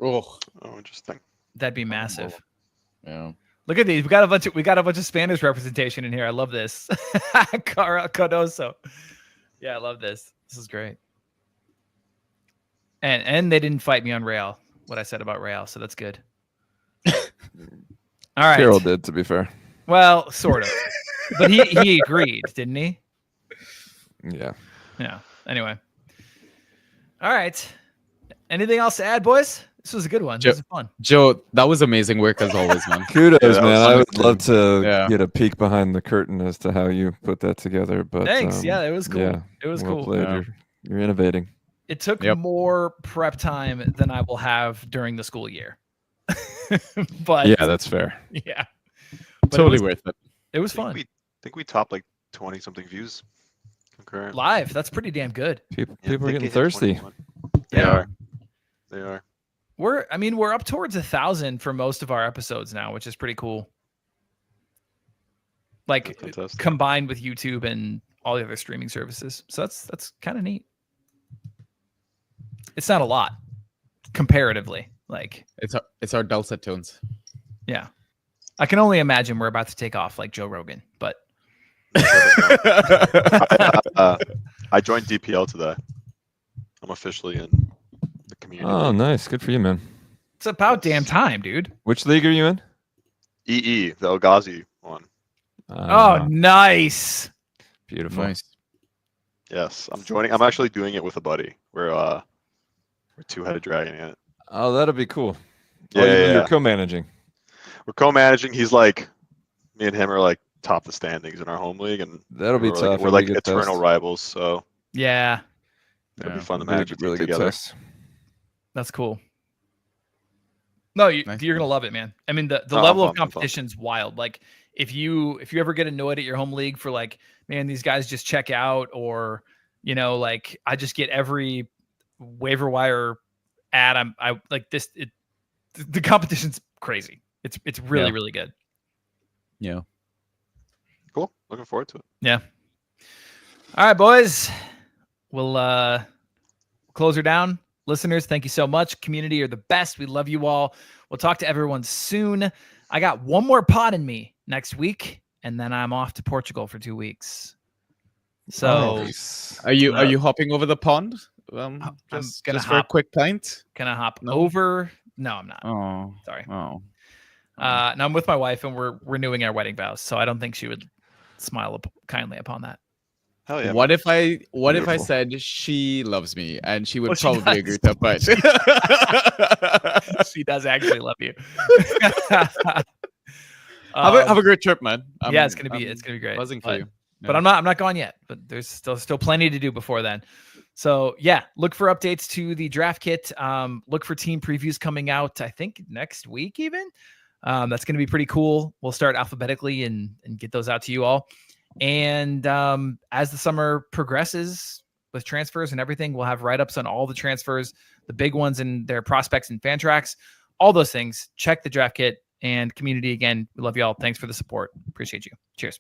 Oh, interesting. That'd be massive. Yeah. Look at these. We got a bunch of Spanish representation in here. I love this. Cardoso. Yeah, I love this. This is great. And they didn't fight me on Real, what I said about Real, so that's good. All right. Carroll did, to be fair. Well, sort of. But he agreed, didn't he? Yeah. Yeah. Anyway. All right. Anything else to add, boys? This was a good one. This was fun. Joe, that was amazing work as always, man. Kudos, man. I would love to get a peek behind the curtain as to how you put that together. But thanks. Yeah, it was cool. Yeah, it was cool. Played. Yeah. You're innovating. It took more prep time than I will have during the school year. But yeah, that's fair. Yeah. But totally worth it. It was fun. I think we topped like 20 something views concurrent. Live. That's pretty damn good. People are getting thirsty. They are. They are. We're up towards 1,000 for most of our episodes now, which is pretty cool. Like combined with YouTube and all the other streaming services. So that's kind of neat. It's not a lot comparatively. Like it's our dulcet tones. Yeah. I can only imagine we're about to take off like Joe Rogan, but I joined DPL today. I'm officially in the community. Oh, nice. Good for you, man. It's about damn time, dude. Which league are you in? EE, the Ogazi one. Oh, nice. Beautiful. Nice. Yes, I'm joining. I'm actually doing it with a buddy. We're two-headed dragging it. Oh, that'll be cool. Yeah, You're co-managing. We're co-managing. He's like, me and him are like top the standings in our home league, and that'll be tough. We're like eternal rivals. So yeah, it'll be fun to manage it together. Test. That's cool. No, you're gonna love it, man. I mean, the level of competition's wild. Like if you ever get annoyed at your home league for like, man, these guys just check out, or like I just get every waiver wire ad. I like this. The competition's crazy. It's really really good. Yeah. Cool. Looking forward to it. Yeah. All right, boys. We'll close her down. Listeners, thank you so much. Community are the best. We love you all. We'll talk to everyone soon. I got one more pod in me next week, and then I'm off to Portugal for 2 weeks. So, are you hopping over the pond? Just for a quick pint. Can I hop over? No, I'm not. Oh, sorry. Oh. Now I'm with my wife, and we're renewing our wedding vows. So I don't think she would smile kindly upon that. Hell yeah. What if I said she loves me and she would probably agree to but she does actually love you. Have a great trip, man. It's gonna be great. Buzzing for you. But I'm not gone yet. But there's still plenty to do before then. So yeah, look for updates to the draft kit. Look for team previews coming out, I think next week even. That's gonna be pretty cool. We'll start alphabetically and get those out to you all. And as the summer progresses with transfers and everything, we'll have write-ups on all the transfers, the big ones and their prospects and fan tracks, all those things. Check the draft kit and community again. We love you all. Thanks for the support. Appreciate you. Cheers.